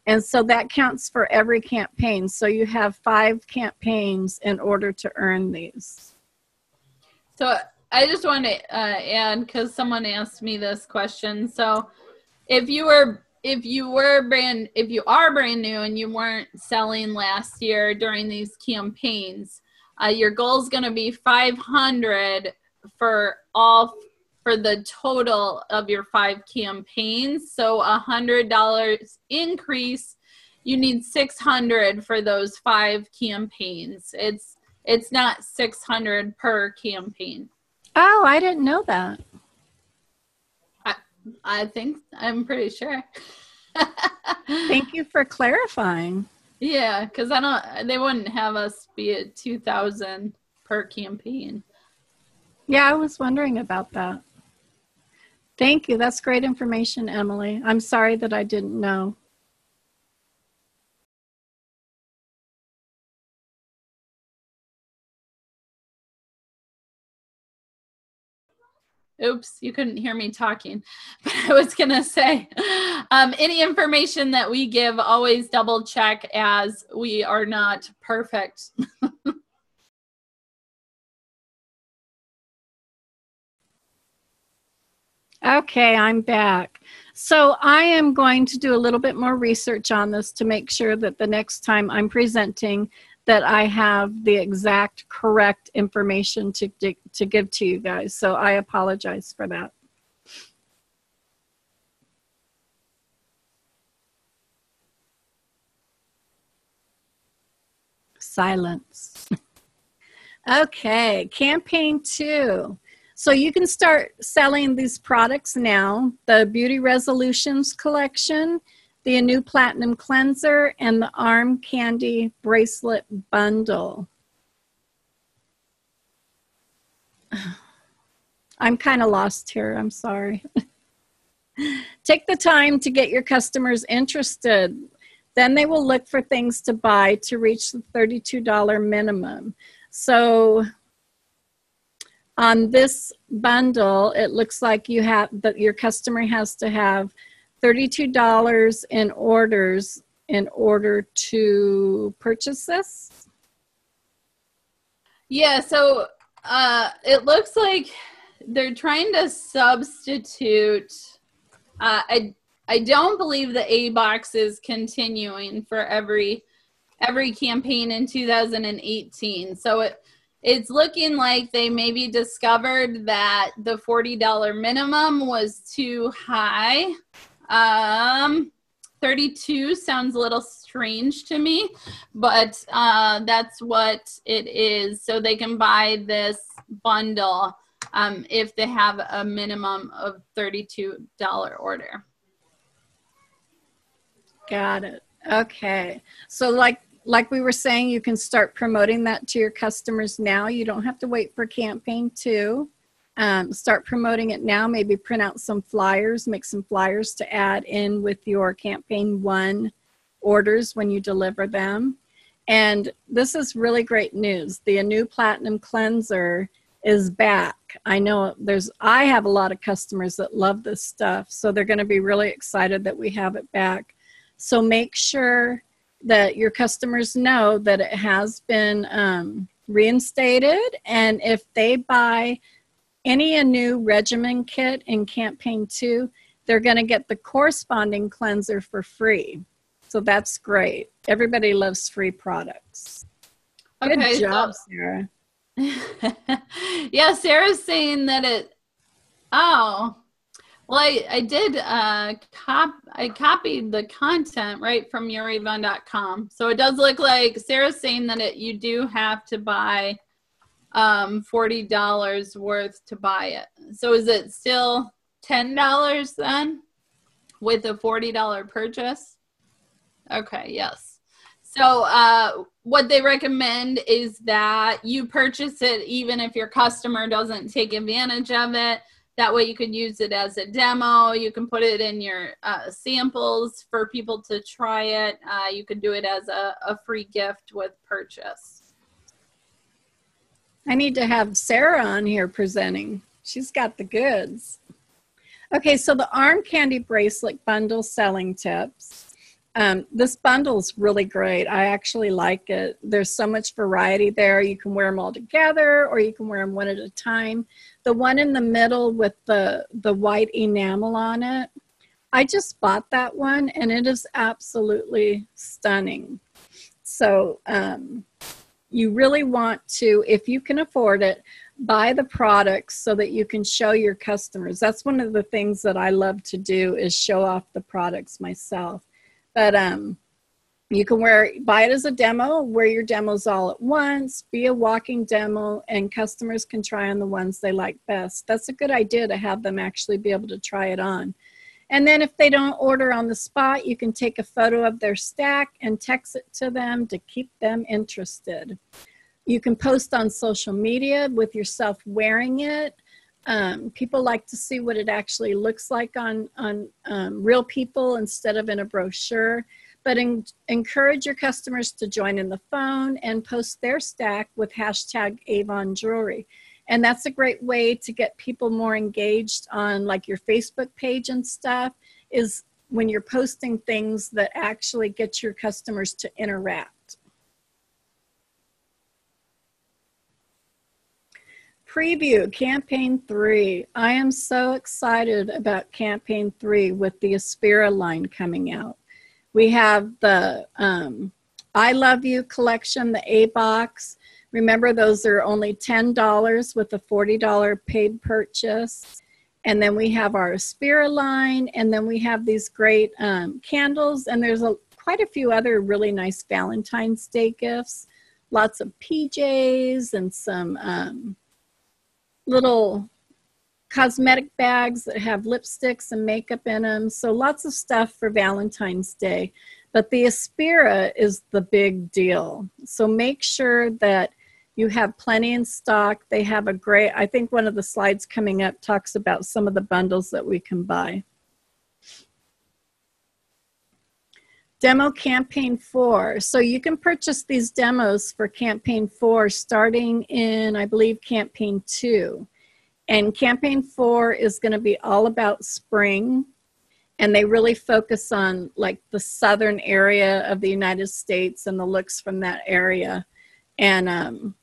And so that counts for every campaign. So you have 5 campaigns in order to earn these. So I just want to add, because someone asked me this question. So if you are brand new and you weren't selling last year during these campaigns, your goal is going to be 500 for the total of your 5 campaigns. So $100 increase, you need 600 for those 5 campaigns. It's not 600 per campaign. Oh, I didn't know that. I'm pretty sure. Thank you for clarifying. Yeah, because they wouldn't have us be at 2,000 per campaign. Yeah, I was wondering about that. Thank you. That's great information, Emily. I'm sorry that I didn't know. Oops, you couldn't hear me talking, but I was going to say, any information that we give, always double check, as we are not perfect. Okay, I'm back. So I am going to do a little bit more research on this to make sure that the next time I'm presenting that I have the exact correct information to give to you guys. So I apologize for that. Silence. Okay, campaign 2. So you can start selling these products now. The Beauty Resolutions collection, the new Platinum Cleanser, and the Arm Candy Bracelet Bundle. I'm kind of lost here. I'm sorry. Take the time to get your customers interested. Then they will look for things to buy to reach the $32 minimum. So on this bundle, it looks like you have that your customer has to have $32 in orders in order to purchase this. Yeah, so it looks like they're trying to substitute. I don't believe the A box is continuing for every campaign in 2018. So it's looking like they maybe discovered that the $40 minimum was too high. 32 sounds a little strange to me, but that's what it is. So they can buy this bundle if they have a minimum of $32 order. Got it. Okay. So like we were saying, you can start promoting that to your customers now. You don't have to wait for campaign 2. Start promoting it now. Maybe print out some flyers, make some flyers to add in with your campaign 1 orders when you deliver them. And this is really great news. The new Platinum Cleanser is back. I have a lot of customers that love this stuff, so they're going to be really excited that we have it back. So make sure that your customers know that it has been reinstated, and if they buy any new regimen kit in campaign 2, they're going to get the corresponding cleanser for free. So that's great. Everybody loves free products. Okay, good job, Sarah. Yeah, Sarah's saying that well, I did, I copied the content right from youravon.com. So it does look like Sarah's saying that you do have to buy $40 worth to buy it. So is it still $10 then with a $40 purchase? Okay, yes. So what they recommend is that you purchase it even if your customer doesn't take advantage of it. That way you can use it as a demo. You can put it in your samples for people to try it. You can do it as a free gift with purchase. I need to have Sarah on here presenting. She's got the goods. Okay, so the arm candy bracelet bundle selling tips. This bundle's really great. I actually like it. There's so much variety there. You can wear them all together or you can wear them one at a time. The one in the middle with the white enamel on it, I just bought that one and it is absolutely stunning. So you really want to, if you can afford it, buy the products so that you can show your customers. That's one of the things that I love to do, is show off the products myself. But you can buy it as a demo, wear your demos all at once, be a walking demo, and customers can try on the ones they like best. That's a good idea to have them actually be able to try it on. And then if they don't order on the spot, you can take a photo of their stack and text it to them to keep them interested. You can post on social media with yourself wearing it. People like to see what it actually looks like on real people instead of in a brochure. But encourage your customers to join in the phone and post their stack with hashtag Avon Jewelry. And that's a great way to get people more engaged on like your Facebook page and stuff, is when you're posting things that actually get your customers to interact. Preview Campaign 3. I am so excited about Campaign 3 with the Aspira line coming out. We have the I Love You collection, the A box. Remember, those are only $10 with a $40 paid purchase. And then we have our Aspira line, and then we have these great candles, and there's quite a few other really nice Valentine's Day gifts. Lots of PJs and some little cosmetic bags that have lipsticks and makeup in them. So lots of stuff for Valentine's Day. But the Aspira is the big deal. So make sure that you have plenty in stock. They have a great, I think one of the slides coming up talks about some of the bundles that we can buy. Demo Campaign 4. So you can purchase these demos for Campaign 4 starting in, I believe, Campaign 2. And Campaign 4 is going to be all about spring. And they really focus on like the southern area of the United States and the looks from that area. And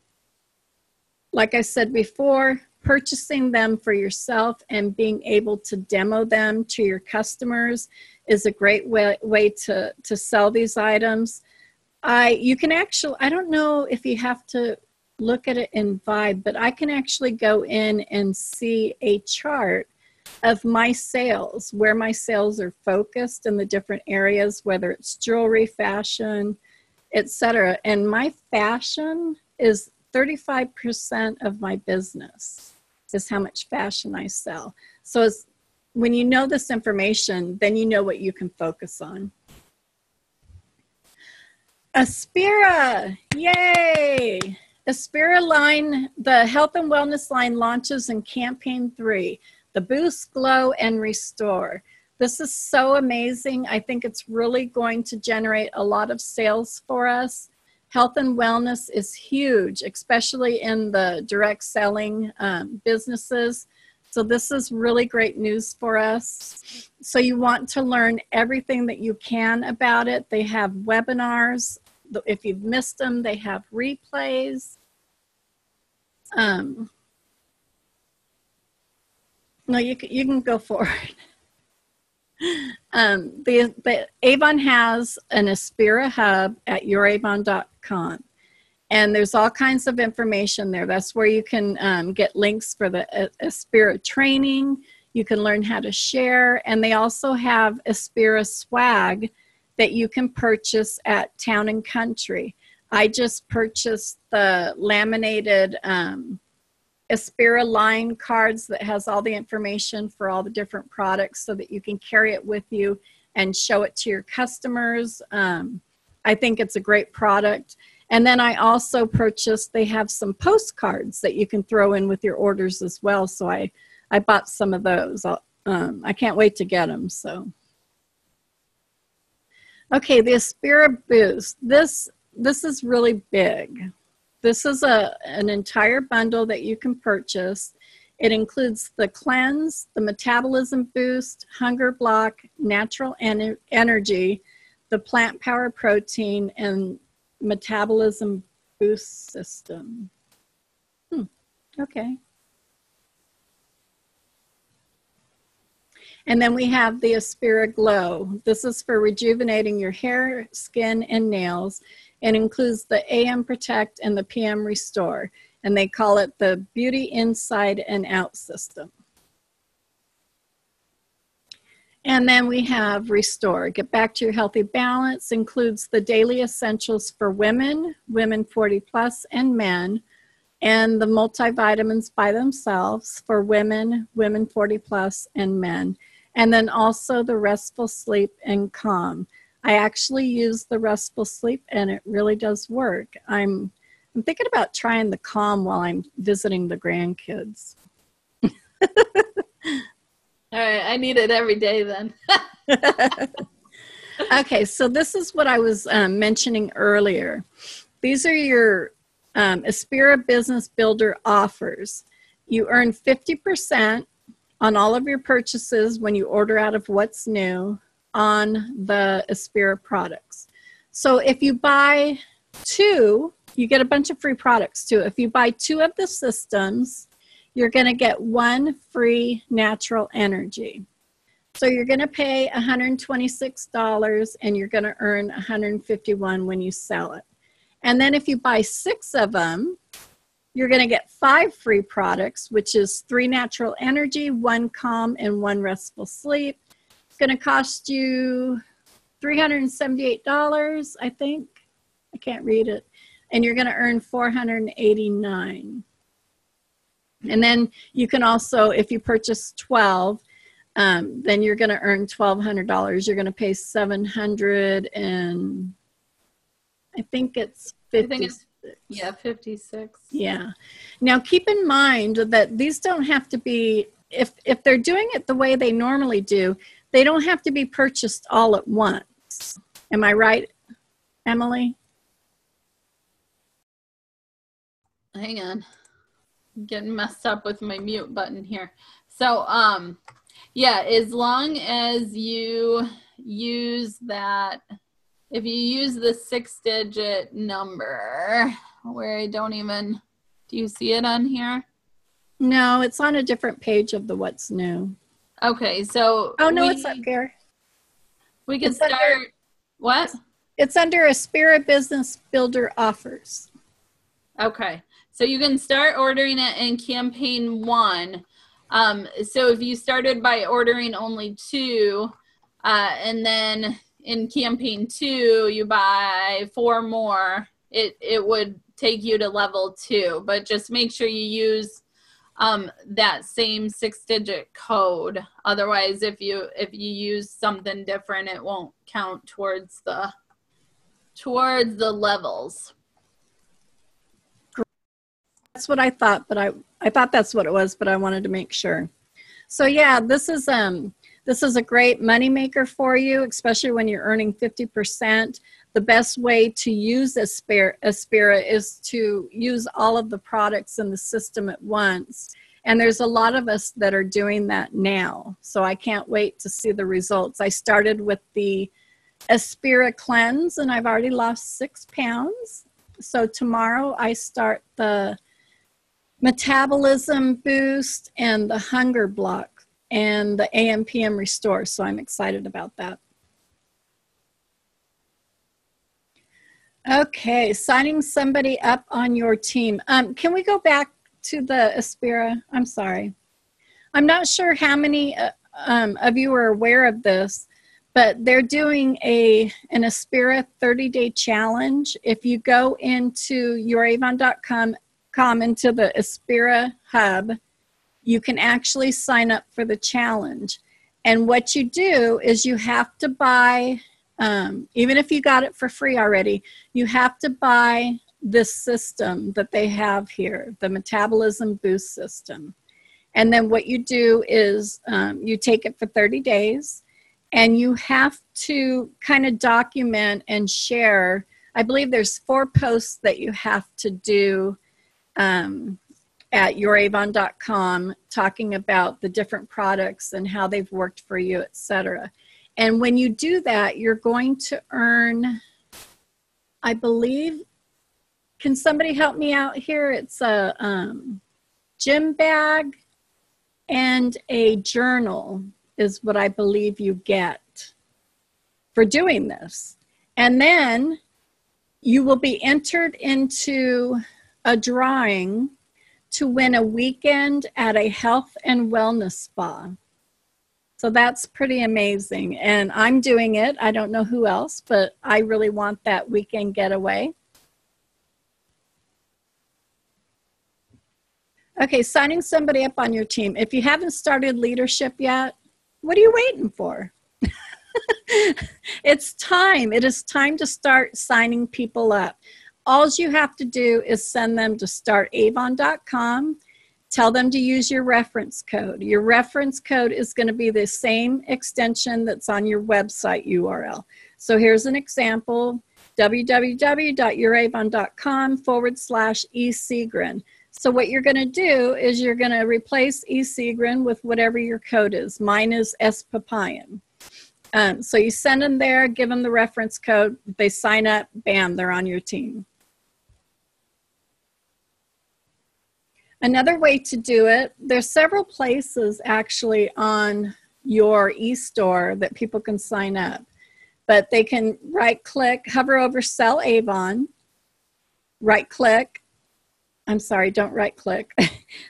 like I said before, purchasing them for yourself and being able to demo them to your customers is a great way to sell these items. You can actually, I don't know if you have to look at it in Vibe, but I can actually go in and see a chart of my sales, where my sales are focused in the different areas, whether it's jewelry, fashion, etc. And my fashion is 35% of my business, is how much fashion I sell. So when you know this information, then you know what you can focus on. Aspira, yay! Aspira line, the health and wellness line launches in campaign 3, the Boost, Glow, and Restore. This is so amazing. I think it's really going to generate a lot of sales for us. Health and wellness is huge, especially in the direct selling businesses. So this is really great news for us. So you want to learn everything that you can about it. They have webinars. If you've missed them, they have replays. No, you can go forward. The Avon has an Aspira hub at youravon.com. And there's all kinds of information there. That's where you can get links for the Aspira training. You can learn how to share. And they also have Aspira swag that you can purchase at Town and Country. I just purchased the laminated Aspira line cards that has all the information for all the different products so that you can carry it with you and show it to your customers. I think it's a great product. And then I also purchased, they have some postcards that you can throw in with your orders as well. So I bought some of those. I can't wait to get them. So, okay, the Aspira Boost. This is really big. This is an entire bundle that you can purchase. It includes the cleanse, the metabolism boost, hunger block, natural energy, the plant power protein, and metabolism boost system. Okay. And then we have the Aspira Glow. This is for rejuvenating your hair, skin, and nails. It includes the AM Protect and the PM Restore. And they call it the Beauty Inside and Out system. And then we have Restore. Get back to your healthy balance. Includes the daily essentials for women, women 40 plus, and men. And the multivitamins by themselves for women, women 40 plus, and men. And then also the Restful Sleep and Calm. I actually use the Restful Sleep and it really does work. I'm thinking about trying the Calm while I'm visiting the grandkids. All right, I need it every day then. Okay, so this is what I was mentioning earlier. These are your Aspira Business Builder offers. You earn 50% on all of your purchases when you order out of What's New on the Aspira products. So if you buy 2, you get a bunch of free products too. If you buy 2 of the systems, you're going to get 1 free natural energy. So you're going to pay $126 and you're going to earn $151 when you sell it. And then if you buy 6 of them, you're going to get 5 free products, which is 3 natural energy, 1 calm, and 1 restful sleep. It's going to cost you $378, I think. I can't read it. And you're going to earn $489. And then you can also, if you purchase 12, then you're going to earn $1,200. You're going to pay $700 and I think it's 56. Yeah, 56. Yeah. Now keep in mind that these don't have to be, if they're doing it the way they normally do, they don't have to be purchased all at once. Am I right, Emily? Hang on. I'm getting messed up with my mute button here. So, yeah, as long as you use that, if you use the 6-digit number, where I don't even, do you see it on here? No, it's on a different page of the What's New. Okay, so. Oh, no, it's up here. We can start, what? It's under Aspira Business Builder Offers. Okay, so you can start ordering it in campaign 1. So if you started by ordering only 2, and then in campaign 2 you buy 4 more, it would take you to level 2. But just make sure you use that same 6-digit code. Otherwise, if you use something different, it won't count towards the towards the levels. That's what I thought, but I thought that's what it was, but I wanted to make sure. So yeah, this is a great moneymaker for you, especially when you're earning 50%. The best way to use Aspira is to use all of the products in the system at once. And there's a lot of us that are doing that now. So I can't wait to see the results. I started with the Aspira Cleanse, and I've already lost 6 pounds. So tomorrow I start the Metabolism Boost and the Hunger Block and the AM/PM Restore. So I'm excited about that. Okay, signing somebody up on your team. Can we go back to the Aspira? I'm sorry. I'm not sure how many of you are aware of this, but they're doing an Aspira 30-day challenge. If you go into youravon.com, into the Aspira hub, you can actually sign up for the challenge. And what you do is you have to buy, even if you got it for free already, you have to buy this system that they have here, the Metabolism Boost system. And then what you do is you take it for 30 days and you have to kind of document and share. I believe there's 4 posts that you have to do at youravon.com talking about the different products and how they've worked for you, etc. And when you do that, you're going to earn, I believe, can somebody help me out here? It's a gym bag and a journal is what I believe you get for doing this. And then you will be entered into a drawing to win a weekend at a health and wellness spa. So that's pretty amazing. And I'm doing it. I don't know who else, but I really want that weekend getaway. Okay, signing somebody up on your team. If you haven't started leadership yet, what are you waiting for? It's time. It is time to start signing people up. All you have to do is send them to startavon.com. Tell them to use your reference code. Your reference code is going to be the same extension that's on your website URL. So here's an example, www.youravon.com/eSegrin. So what you're going to do is you're going to replace eSegrin with whatever your code is. Mine is S-Papayan. So you send them there, give them the reference code, they sign up, bam, they're on your team. Another way to do it, there's several places actually on your e-store that people can sign up. But they can right-click, hover over Sell Avon, right-click. I'm sorry, don't right-click.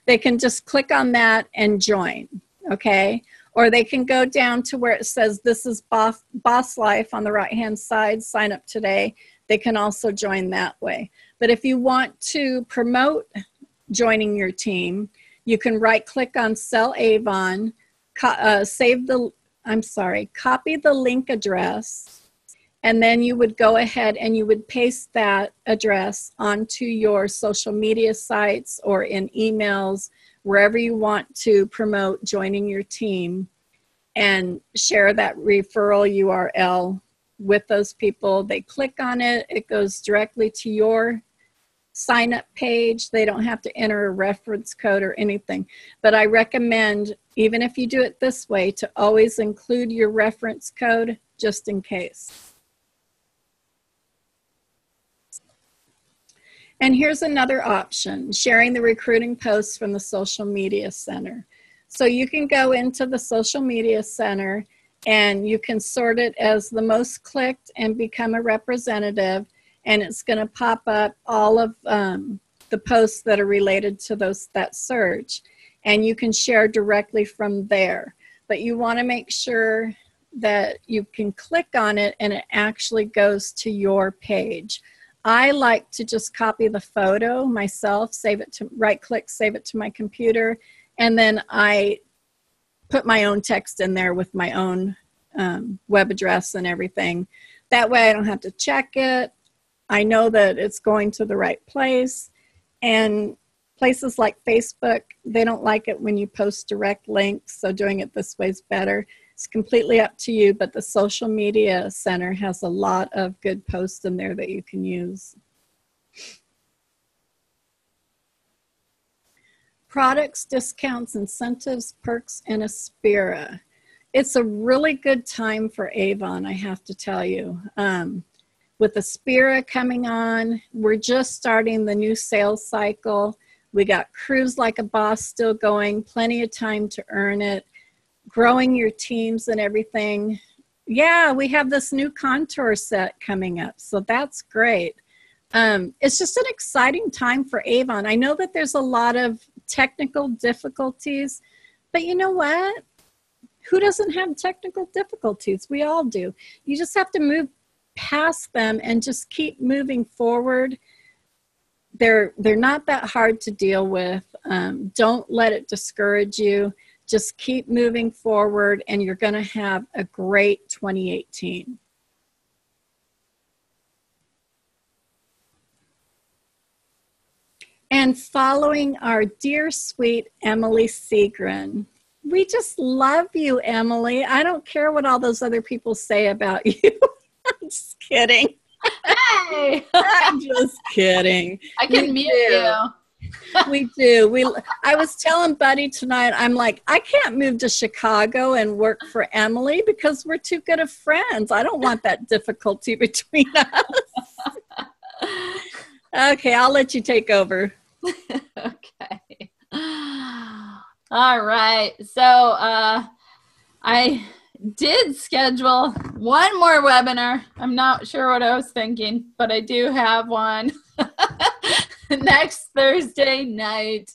They can just click on that and join, okay? Or they can go down to where it says, this is Boss Life on the right-hand side, sign up today. They can also join that way. But if you want to promote joining your team, you can right-click on Sell Avon, copy the link address, and then you would go ahead and you would paste that address onto your social media sites or in emails, wherever you want to promote joining your team, and share that referral URL with those people. They click on it, it goes directly to your sign up page. They don't have to enter a reference code or anything. But I recommend, even if you do it this way, to always include your reference code just in case. And here's another option, sharing the recruiting posts from the Social Media Center. So you can go into the Social Media Center and you can sort it as the most clicked and become a representative, and it's going to pop up all of the posts that are related to that search, and you can share directly from there. But you want to make sure that you can click on it and it actually goes to your page. I like to just copy the photo myself, save it to right-click, save it to my computer, and then I put my own text in there with my own web address and everything. That way I don't have to check it. I know that it's going to the right place. And places like Facebook, they don't like it when you post direct links. So doing it this way is better. It's completely up to you, but the Social Media Center has a lot of good posts in there that you can use. Products, discounts, incentives, perks, and Aspira. It's a really good time for Avon, I have to tell you. With Aspira coming on, we're just starting the new sales cycle. We got Cruise Like a Boss still going, plenty of time to earn it, growing your teams and everything. Yeah, we have this new contour set coming up, so that's great. It's just an exciting time for Avon. I know that there's a lot of technical difficulties, but you know what? Who doesn't have technical difficulties? We all do. You just have to move past them and just keep moving forward. They're not that hard to deal with. Don't let it discourage you. Just keep moving forward, and you're going to have a great 2018. And following our dear, sweet Emily Seagren. We just love you, Emily. I don't care what all those other people say about you. I'm just kidding. Hey! I'm just kidding. I can mute you. We do. I was telling Buddy tonight, I'm like, I can't move to Chicago and work for Emily because we're too good of friends. I don't want that difficulty between us. Okay, I'll let you take over. Okay. All right. So I did schedule one more webinar. I'm not sure what I was thinking, but I do have one next Thursday night.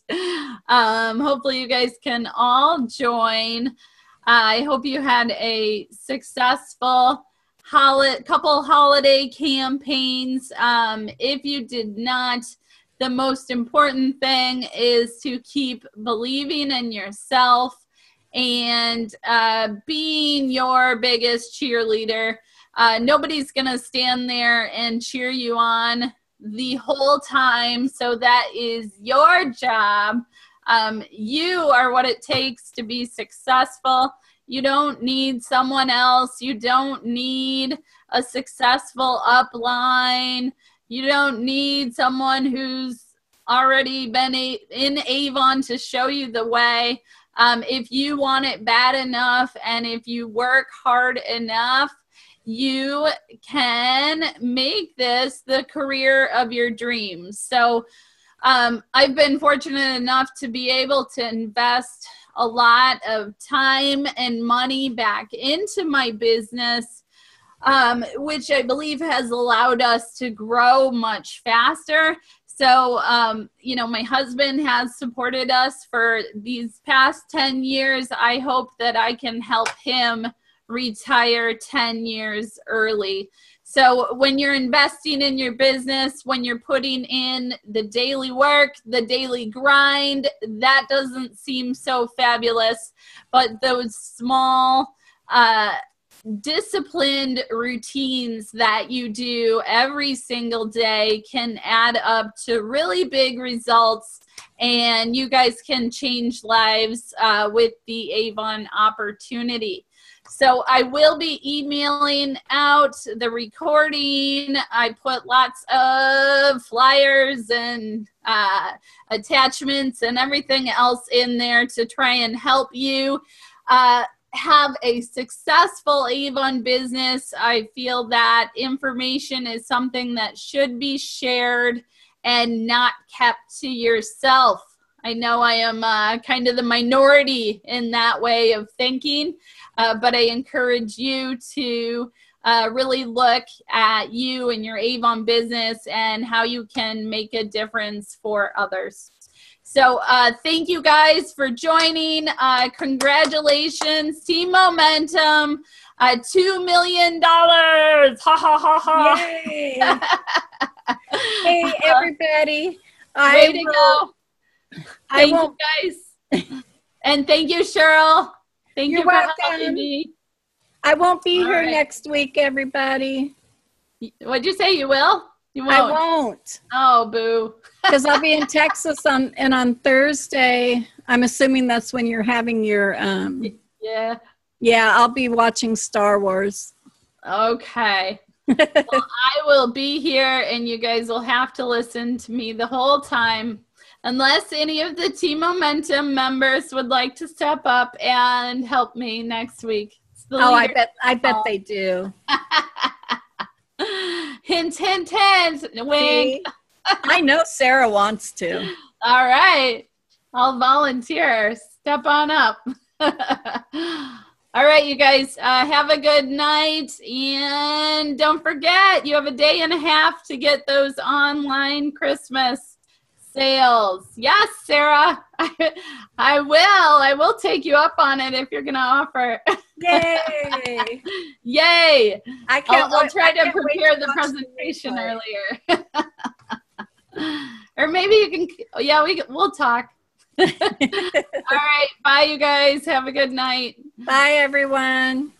Hopefully you guys can all join. I hope you had a successful couple holiday campaigns. If you did not, the most important thing is to keep believing in yourself and being your biggest cheerleader. Nobody's going to stand there and cheer you on the whole time, so that is your job. You are what it takes to be successful. You don't need someone else. You don't need a successful upline. You don't need someone who's already been in Avon to show you the way. If you want it bad enough and if you work hard enough, you can make this the career of your dreams. So I've been fortunate enough to be able to invest a lot of time and money back into my business, which I believe has allowed us to grow much faster. So, my husband has supported us for these past 10 years. I hope that I can help him retire 10 years early. So when you're investing in your business, when you're putting in the daily work, the daily grind, that doesn't seem so fabulous. But those small, disciplined routines that you do every single day can add up to really big results, and you guys can change lives with the Avon opportunity. So I will be emailing out the recording. I put lots of flyers and attachments and everything else in there to try and help you have a successful Avon business. I feel that information is something that should be shared and not kept to yourself. I know I am kind of the minority in that way of thinking, but I encourage you to really look at you and your Avon business and how you can make a difference for others. So thank you guys for joining. Congratulations, Team Momentum. $2 million. Ha ha ha ha. Yay. Hey, everybody. Way to go. Thank you guys. And thank you, Cheryl. Thank you for helping me. I won't be here next week, everybody. What'd you say? You will? You I won't. won't. Oh, boo. Because I'll be in Texas on Thursday. I'm assuming that's when you're having your Yeah. yeah, I'll be watching Star Wars. Okay. Well, I will be here, and you guys will have to listen to me the whole time, unless any of the Team Momentum members would like to step up and help me next week. Oh, I bet they do. Hint, hint, hint. Wink. See? I know Sarah wants to. All right. I'll volunteer. Step on up. All right, you guys, have a good night. And don't forget, you have a day and a half to get those online Christmas sales. Yes, Sarah, I will take you up on it if you're going to offer. Yay! Yay! I can't. I'll try to wait prepare to the watch presentation replay. earlier. Or maybe you can, yeah, we'll talk. All right, bye, you guys. Have a good night. Bye, everyone.